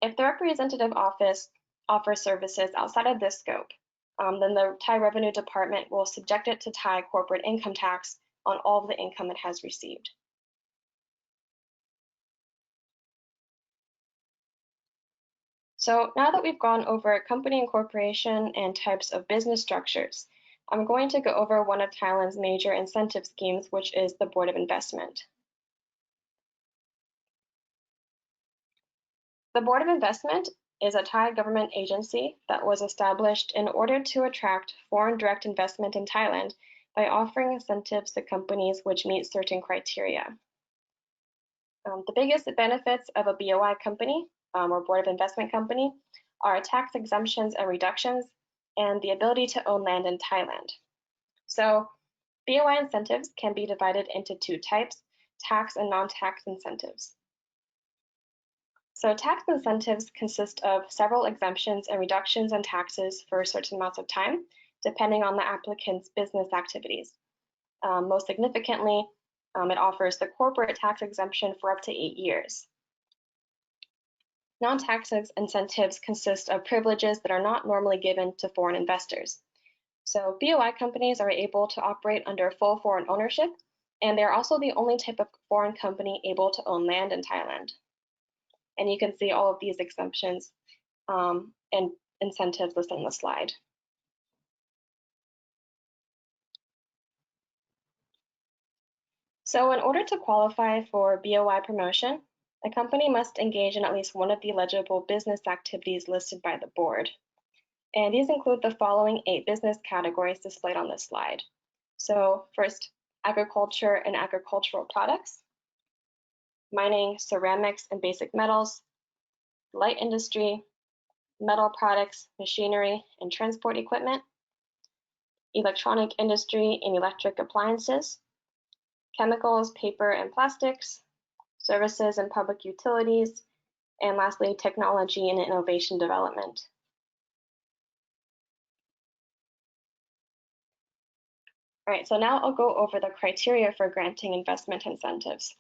if the representative office offers services outside of this scope, then the Thai Revenue Department will subject it to Thai corporate income tax on all of the income it has received. So now that we've gone over company incorporation and types of business structures, I'm going to go over one of Thailand's major incentive schemes, which is the Board of Investment. The Board of Investment is a Thai government agency that was established in order to attract foreign direct investment in Thailand by offering incentives to companies which meet certain criteria. The biggest benefits of a BOI company or Board of Investment company are tax exemptions and reductions and the ability to own land in Thailand. So BOI incentives can be divided into 2 types, tax and non-tax incentives. So tax incentives consist of several exemptions and reductions in taxes for certain amounts of time, depending on the applicant's business activities. Most significantly, it offers the corporate tax exemption for up to 8 years. Non-tax incentives consist of privileges that are not normally given to foreign investors. So BOI companies are able to operate under full foreign ownership, and they're also the only type of foreign company able to own land in Thailand. And you can see all of these exemptions and incentives listed on the slide. So in order to qualify for BOI promotion, a company must engage in at least one of the eligible business activities listed by the board. And these include the following 8 business categories displayed on this slide. So first, agriculture and agricultural products, mining, ceramics and basic metals, light industry, metal products, machinery and transport equipment, electronic industry and electric appliances, chemicals, paper and plastics, services and public utilities, and lastly, technology and innovation development. All right, so now I'll go over the criteria for granting investment incentives.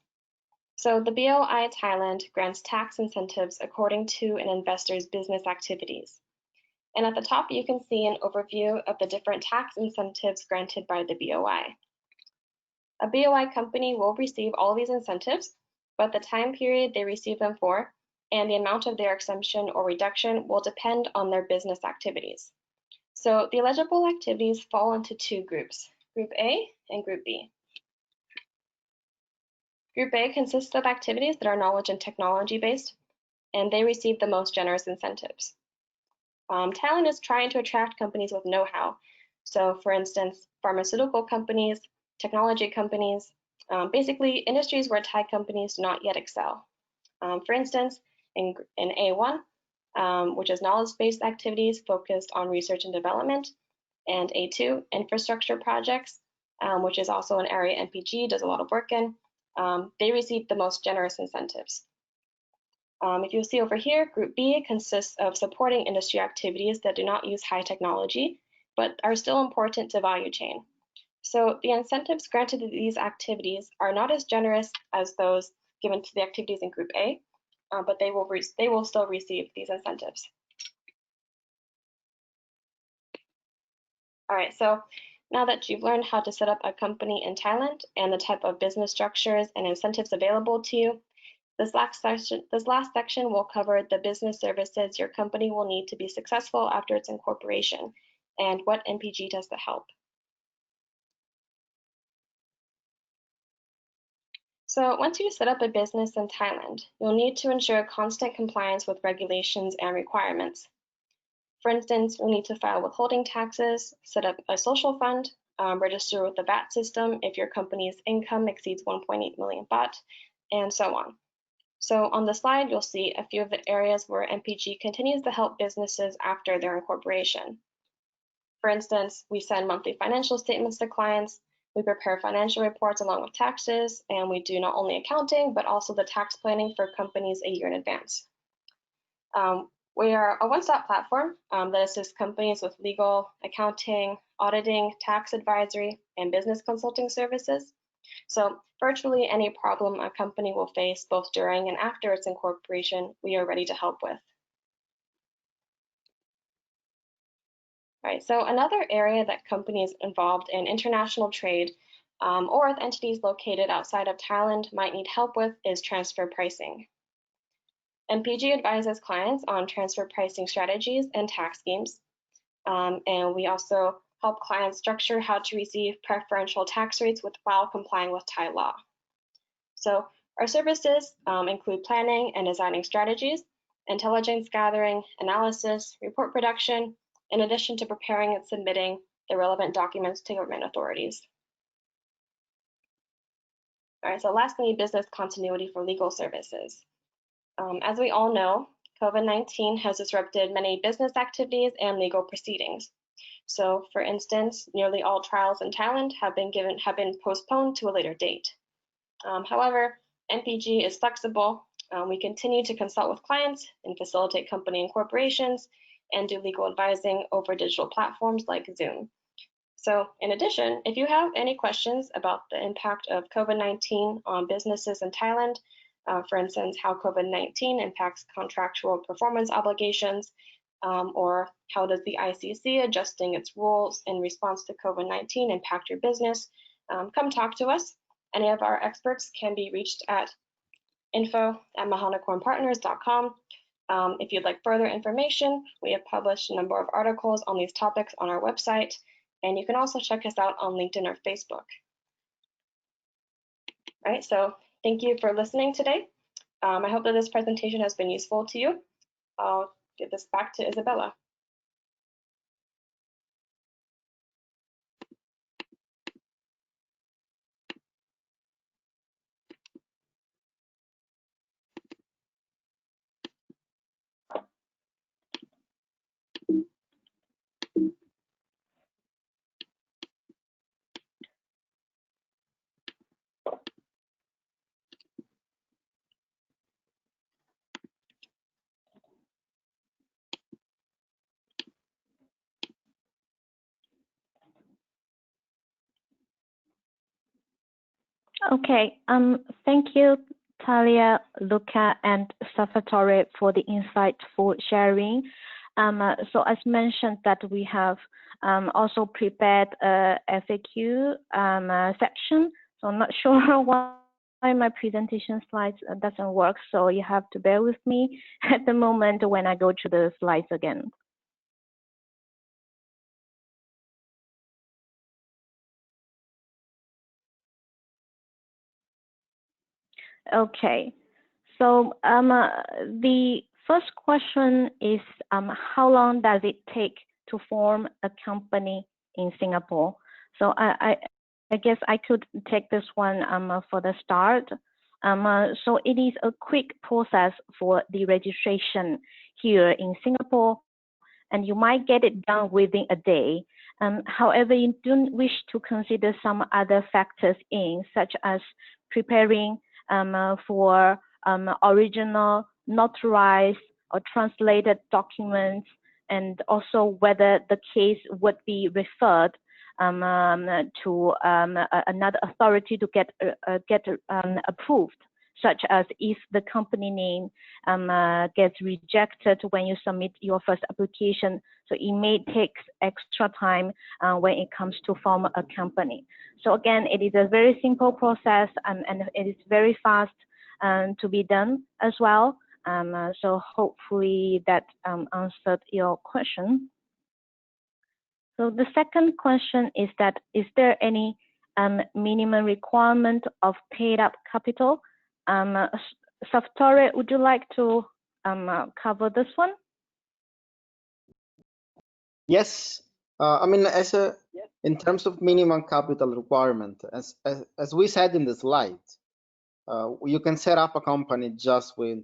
So the BOI Thailand grants tax incentives according to an investor's business activities. And at the top, you can see an overview of the different tax incentives granted by the BOI. A BOI company will receive all these incentives, but the time period they receive them for and the amount of their exemption or reduction will depend on their business activities. So the eligible activities fall into 2 groups, Group A and Group B. Group A consists of activities that are knowledge and technology based, and they receive the most generous incentives. Thailand is trying to attract companies with know-how. So for instance, pharmaceutical companies, technology companies, basically industries where Thai companies do not yet excel. For instance, in A1, which is knowledge-based activities focused on research and development, and A2, infrastructure projects, which is also an area NPG does a lot of work in, they receive the most generous incentives. If you see over here, Group B consists of supporting industry activities that do not use high technology, but are still important to value chain. So the incentives granted to these activities are not as generous as those given to the activities in Group A, but they will still receive these incentives. All right, so now that you've learned how to set up a company in Thailand and the type of business structures and incentives available to you, this last section will cover the business services your company will need to be successful after its incorporation and what NPG does to help. So once you set up a business in Thailand, you'll need to ensure constant compliance with regulations and requirements. For instance, you'll need to file withholding taxes, set up a social fund, register with the VAT system if your company's income exceeds 1.8 million baht, and so on. So on the slide, you'll see a few of the areas where NPG continues to help businesses after their incorporation. For instance, we send monthly financial statements to clients, we prepare financial reports along with taxes, and we do not only accounting, but also the tax planning for companies a year in advance. We are a one-stop platform that assists companies with legal, accounting, auditing, tax advisory, and business consulting services. So virtually any problem a company will face both during and after its incorporation, we are ready to help with. All right, so another area that companies involved in international trade or with entities located outside of Thailand might need help with is transfer pricing. NPG advises clients on transfer pricing strategies and tax schemes, and we also help clients structure how to receive preferential tax rates while complying with Thai law. So our services include planning and designing strategies, intelligence gathering, analysis, report production, in addition to preparing and submitting the relevant documents to government authorities. All right, so lastly, business continuity for legal services. As we all know, COVID-19 has disrupted many business activities and legal proceedings. So, for instance, nearly all trials in Thailand have been postponed to a later date. However, NPG is flexible We continue to consult with clients and facilitate company incorporations and do legal advising over digital platforms like Zoom. So in addition, if you have any questions about the impact of COVID-19 on businesses in Thailand, for instance, how COVID-19 impacts contractual performance obligations, or how does the ICC adjusting its rules in response to COVID-19 impact your business, come talk to us. Any of our experts can be reached at info@mahanacornpartners.com. If you'd like further information, we have published a number of articles on these topics on our website, and you can also check us out on LinkedIn or Facebook. All right, so thank you for listening today. I hope that this presentation has been useful to you. I'll give this back to Isabella. Okay, thank you, Talia, Luca, and Salvatore for the insightful sharing. So as mentioned that we have also prepared a FAQ section. So I'm not sure why my presentation slides doesn't work. So you have to bear with me at the moment when I go to the slides again. Okay, so the first question is how long does it take to form a company in Singapore? So I guess I could take this one for the start. So it is a quick process for the registration here in Singapore, and you might get it done within a day. However, you don't wish to consider some other factors such as preparing for original, notarized, or translated documents, and also whether the case would be referred to another authority to get approved, such as if the company name gets rejected when you submit your first application. So it may take extra time when it comes to form a company. So again, it is a very simple process and it is very fast to be done as well. So hopefully that answered your question. So the second question is that, is there any minimum requirement of paid up capital? Salvatore, would you like to cover this one? Yes, I mean, in terms of minimum capital requirement, as we said in the slide, you can set up a company just with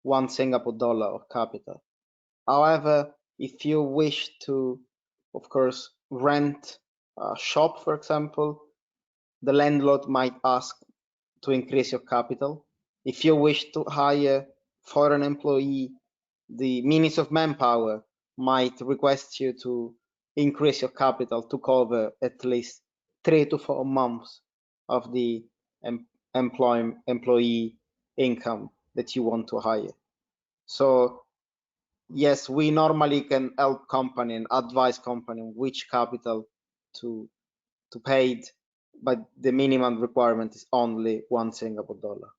$1 Singapore of capital. However, if you wish to, of course, rent a shop, for example, the landlord might ask to increase your capital. If you wish to hire foreign employee, the Ministry of Manpower might request you to increase your capital to cover at least 3 to 4 months of the employee income that you want to hire. So yes, we normally can help company and advise company which capital to paid, but the minimum requirement is only $1 Singapore.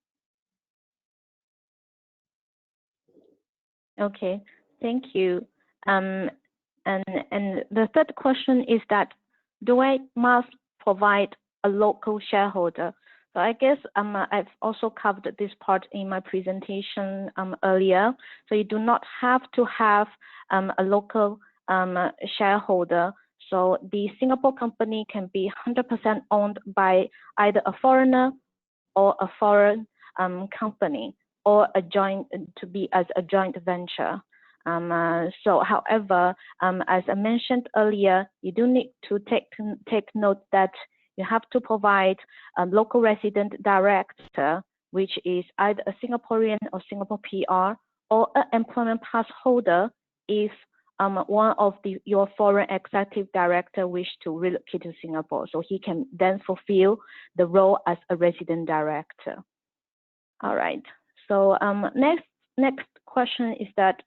Okay, thank you. And the third question is that, do I must provide a local shareholder? So I guess I've also covered this part in my presentation earlier. So you do not have to have a local shareholder. So the Singapore company can be 100% owned by either a foreigner or a foreign company, or a joint as a joint venture. So however, as I mentioned earlier, you do need to take note that you have to provide a local resident director which is either a Singaporean or Singapore PR, or an employment pass holder if one of your foreign executive director wish to relocate to Singapore. So he can then fulfill the role as a resident director. All right. So next question is that,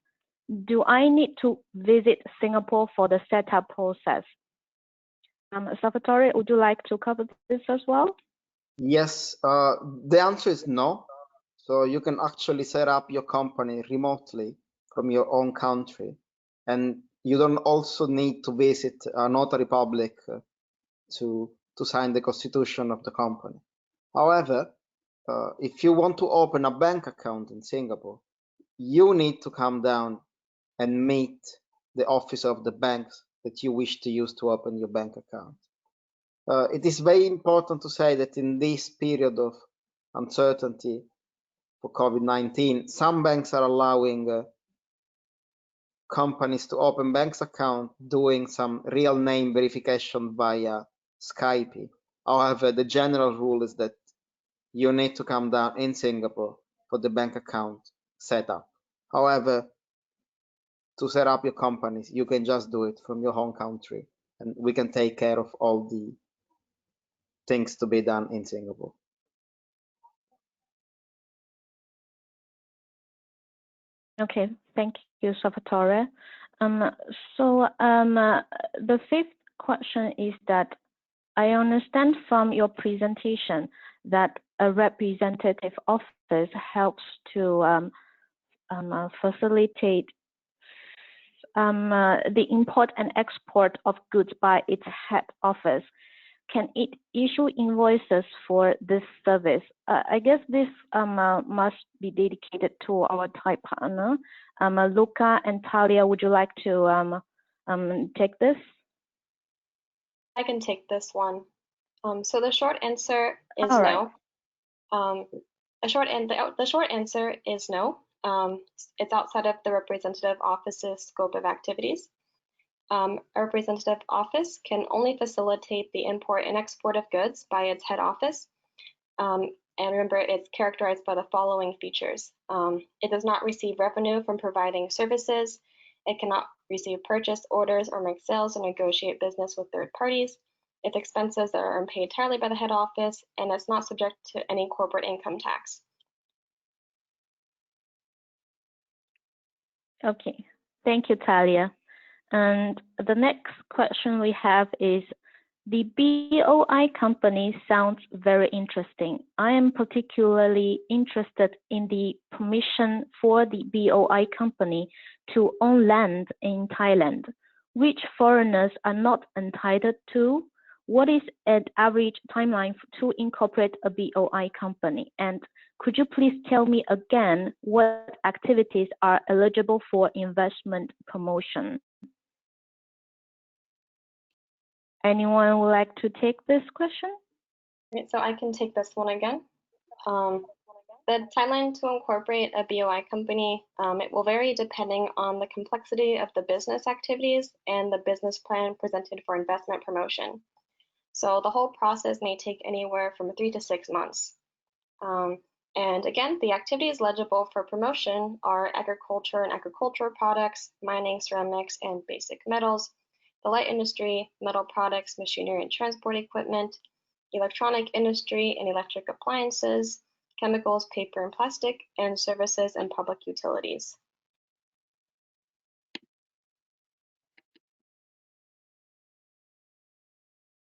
do I need to visit Singapore for the setup process? Salvatore, would you like to cover this as well? Yes, the answer is no. So you can actually set up your company remotely from your own country, and you don't also need to visit a notary public to sign the constitution of the company. However, if you want to open a bank account in Singapore, you need to come down and meet the officer of the bank that you wish to use to open your bank account. It is very important to say that in this period of uncertainty for COVID-19, some banks are allowing companies to open banks account doing some real name verification via Skype. However, the general rule is that you need to come down in Singapore for the bank account setup. However, to set up your companies, you can just do it from your home country, and we can take care of all the things to be done in Singapore. Okay, thank you, Salvatore. The fifth question is that I understand from your presentation that a representative office helps to facilitate the import and export of goods by its head office. Can it issue invoices for this service? I guess this must be dedicated to our Thai partner. Luca and Talia, would you like to take this? I can take this one. So the short answer is All right. no. The short answer is no. It's outside of the representative office's scope of activities. A representative office can only facilitate the import and export of goods by its head office. And remember, it's characterized by the following features. It does not receive revenue from providing services. It cannot receive purchase orders or make sales or negotiate business with third parties. Its expenses are unpaid entirely by the head office, and it's not subject to any corporate income tax. Okay, thank you, Talia. And the next question we have is, the BOI company sounds very interesting. I am particularly interested in the permission for the BOI company to own land in Thailand, which foreigners are not entitled to. What is an average timeline to incorporate a BOI company? And could you please tell me again what activities are eligible for investment promotion? Anyone would like to take this question? Right, so I can take this one again. The timeline to incorporate a BOI company, it will vary depending on the complexity of the business activities and the business plan presented for investment promotion. So the whole process may take anywhere from 3 to 6 months. And again, the activities eligible for promotion are agriculture and agricultural products, mining, ceramics, and basic metals, the light industry, metal products, machinery and transport equipment, electronic industry and electric appliances, chemicals, paper and plastic, and services and public utilities.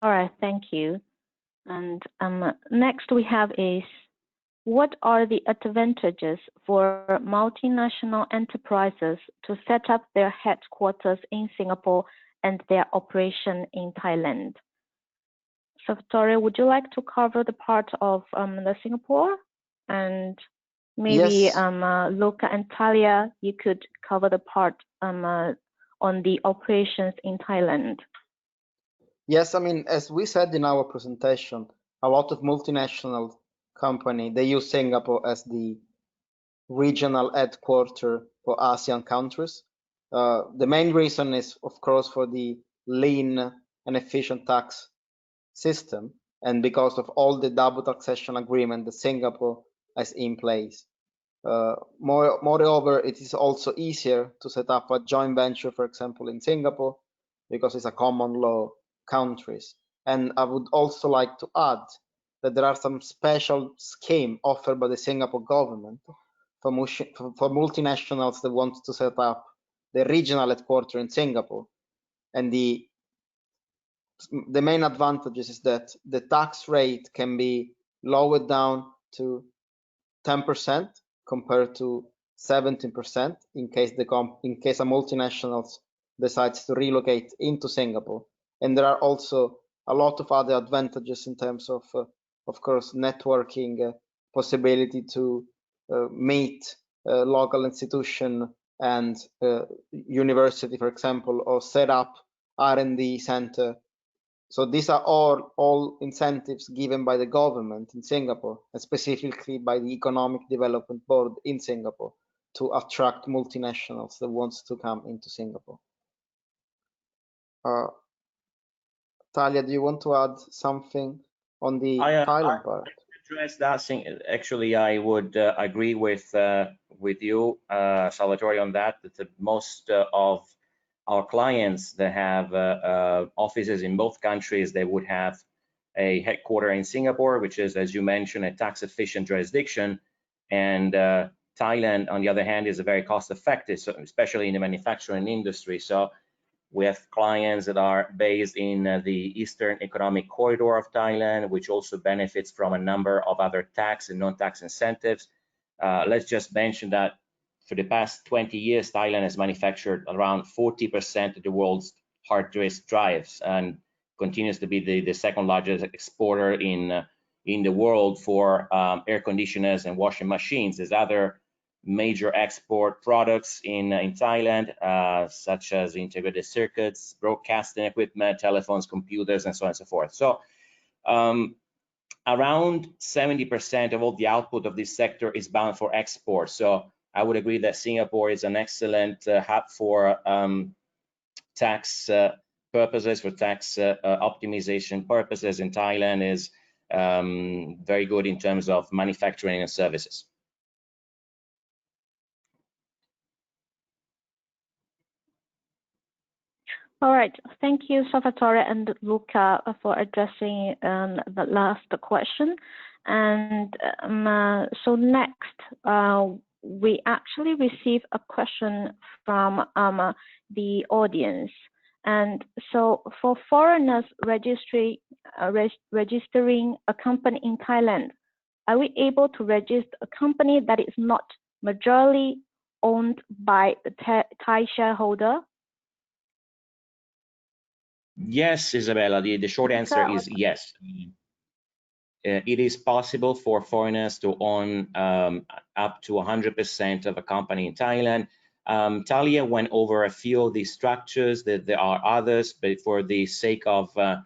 All right, thank you. And next we have is, what are the advantages for multinational enterprises to set up their headquarters in Singapore and their operation in Thailand? So, Victoria, would you like to cover the part of the Singapore? And maybe Yes. Luca and Talia, you could cover the part on the operations in Thailand. Yes, I mean, as we said in our presentation, a lot of multinational companies, they use Singapore as the regional headquarters for ASEAN countries. The main reason is, of course, for the lean and efficient tax system, and because of all the double taxation agreement that Singapore as in place. Moreover, it is also easier to set up a joint venture, for example, in Singapore, because it's a common law countries. And I would also like to add that there are some special scheme offered by the Singapore government for multinationals that want to set up the regional headquarters in Singapore. And the main advantages is that the tax rate can be lowered down to 10% compared to 17% in case a multinational decides to relocate into Singapore. And there are also a lot of other advantages in terms of course, networking, possibility to meet local institution and university, for example, or set up R&D center. So these are all incentives given by the government in Singapore, and specifically by the Economic Development Board in Singapore, to attract multinationals that wants to come into Singapore. Talia, do you want to add something on the Thailand part? Address that thing. Actually, I would agree with you, Salvatore, on that. That most of our clients that have offices in both countries, they would have a headquarter in Singapore, which is, as you mentioned, a tax efficient jurisdiction. And Thailand, on the other hand, is a very cost effective, so especially in the manufacturing industry. So we have clients that are based in the Eastern Economic Corridor of Thailand, which also benefits from a number of other tax and non-tax incentives. Let's just mention that for the past 20 years, Thailand has manufactured around 40% of the world's hard disk drives and continues to be the second largest exporter in the world for air conditioners and washing machines. There's other major export products in Thailand, such as integrated circuits, broadcasting equipment, telephones, computers, and so on and so forth. So around 70% of all the output of this sector is bound for export. So I would agree that Singapore is an excellent hub for tax purposes, for tax optimization purposes, and Thailand is very good in terms of manufacturing and services. All right, thank you, Salvatore and Luca, for addressing the last question. And so next, we actually received a question from the audience. And so for foreigners registering a company in Thailand, are we able to register a company that is not majorly owned by the Thai shareholder? Yes, Isabella, the short answer is yes. It is possible for foreigners to own up to 100% of a company in Thailand. Talia went over a few of these structures. There are others, but for the sake of, for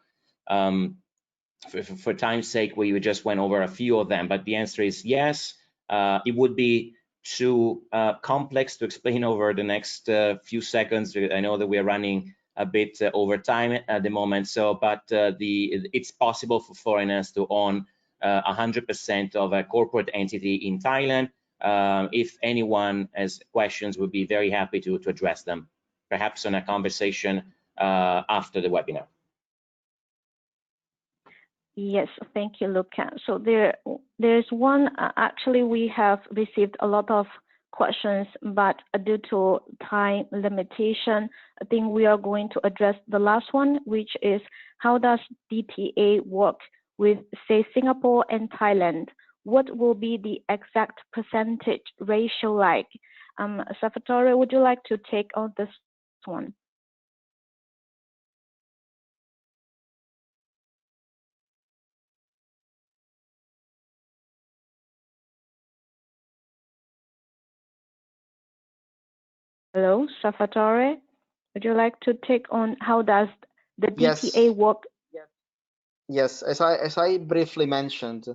time's sake, we just went over a few of them. But the answer is yes. It would be too complex to explain over the next few seconds. I know that we are running a bit over time at the moment. So, but it's possible for foreigners to own 100% of a corporate entity in Thailand. If anyone has questions, we'll be very happy to address them, perhaps on a conversation after the webinar. Yes, thank you, Luca. So there's one, actually we have received a lot of questions, but due to time limitation, I think we are going to address the last one, which is how does DTA work with, say, Singapore and Thailand? What will be the exact percentage ratio like? Salvatore, would you like to take on this one? Hello, Salvatore. Would you like to take on how does the DTA work? Yes, as I briefly mentioned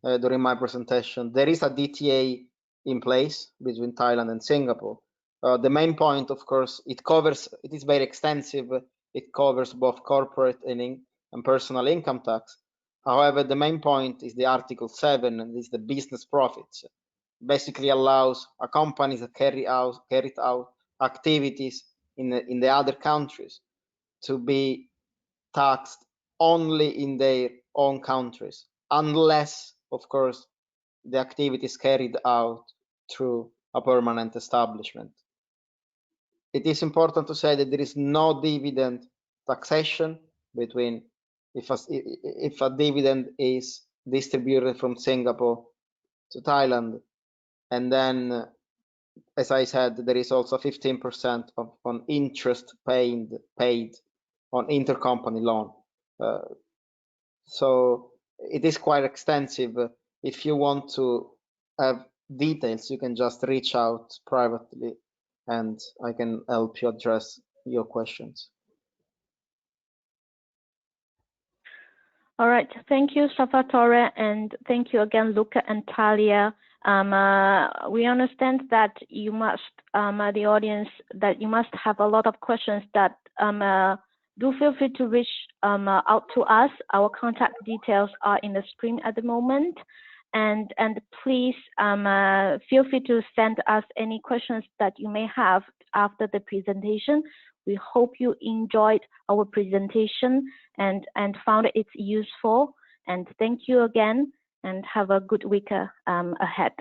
during my presentation, there is a DTA in place between Thailand and Singapore. The main point, of course, it is very extensive. It covers both corporate and personal income tax. However, the main point is the Article 7, and is the business profits. Basically allows a company that carried out activities in the other countries to be taxed only in their own countries, unless, of course, the activity is carried out through a permanent establishment. It is important to say that there is no dividend taxation between if a dividend is distributed from Singapore to Thailand, and then, as I said, there is also 15% on interest paid on intercompany loan. So it is quite extensive. If you want to have details, you can just reach out privately and I can help you address your questions. All right, thank you, Salvatore, and thank you again, Luca and Talia. We understand that you must, the audience, that you must have a lot of questions that do feel free to reach out to us. Our contact details are in the screen at the moment. And please feel free to send us any questions that you may have after the presentation. We hope you enjoyed our presentation and found it useful. And thank you again, and have a good week ahead.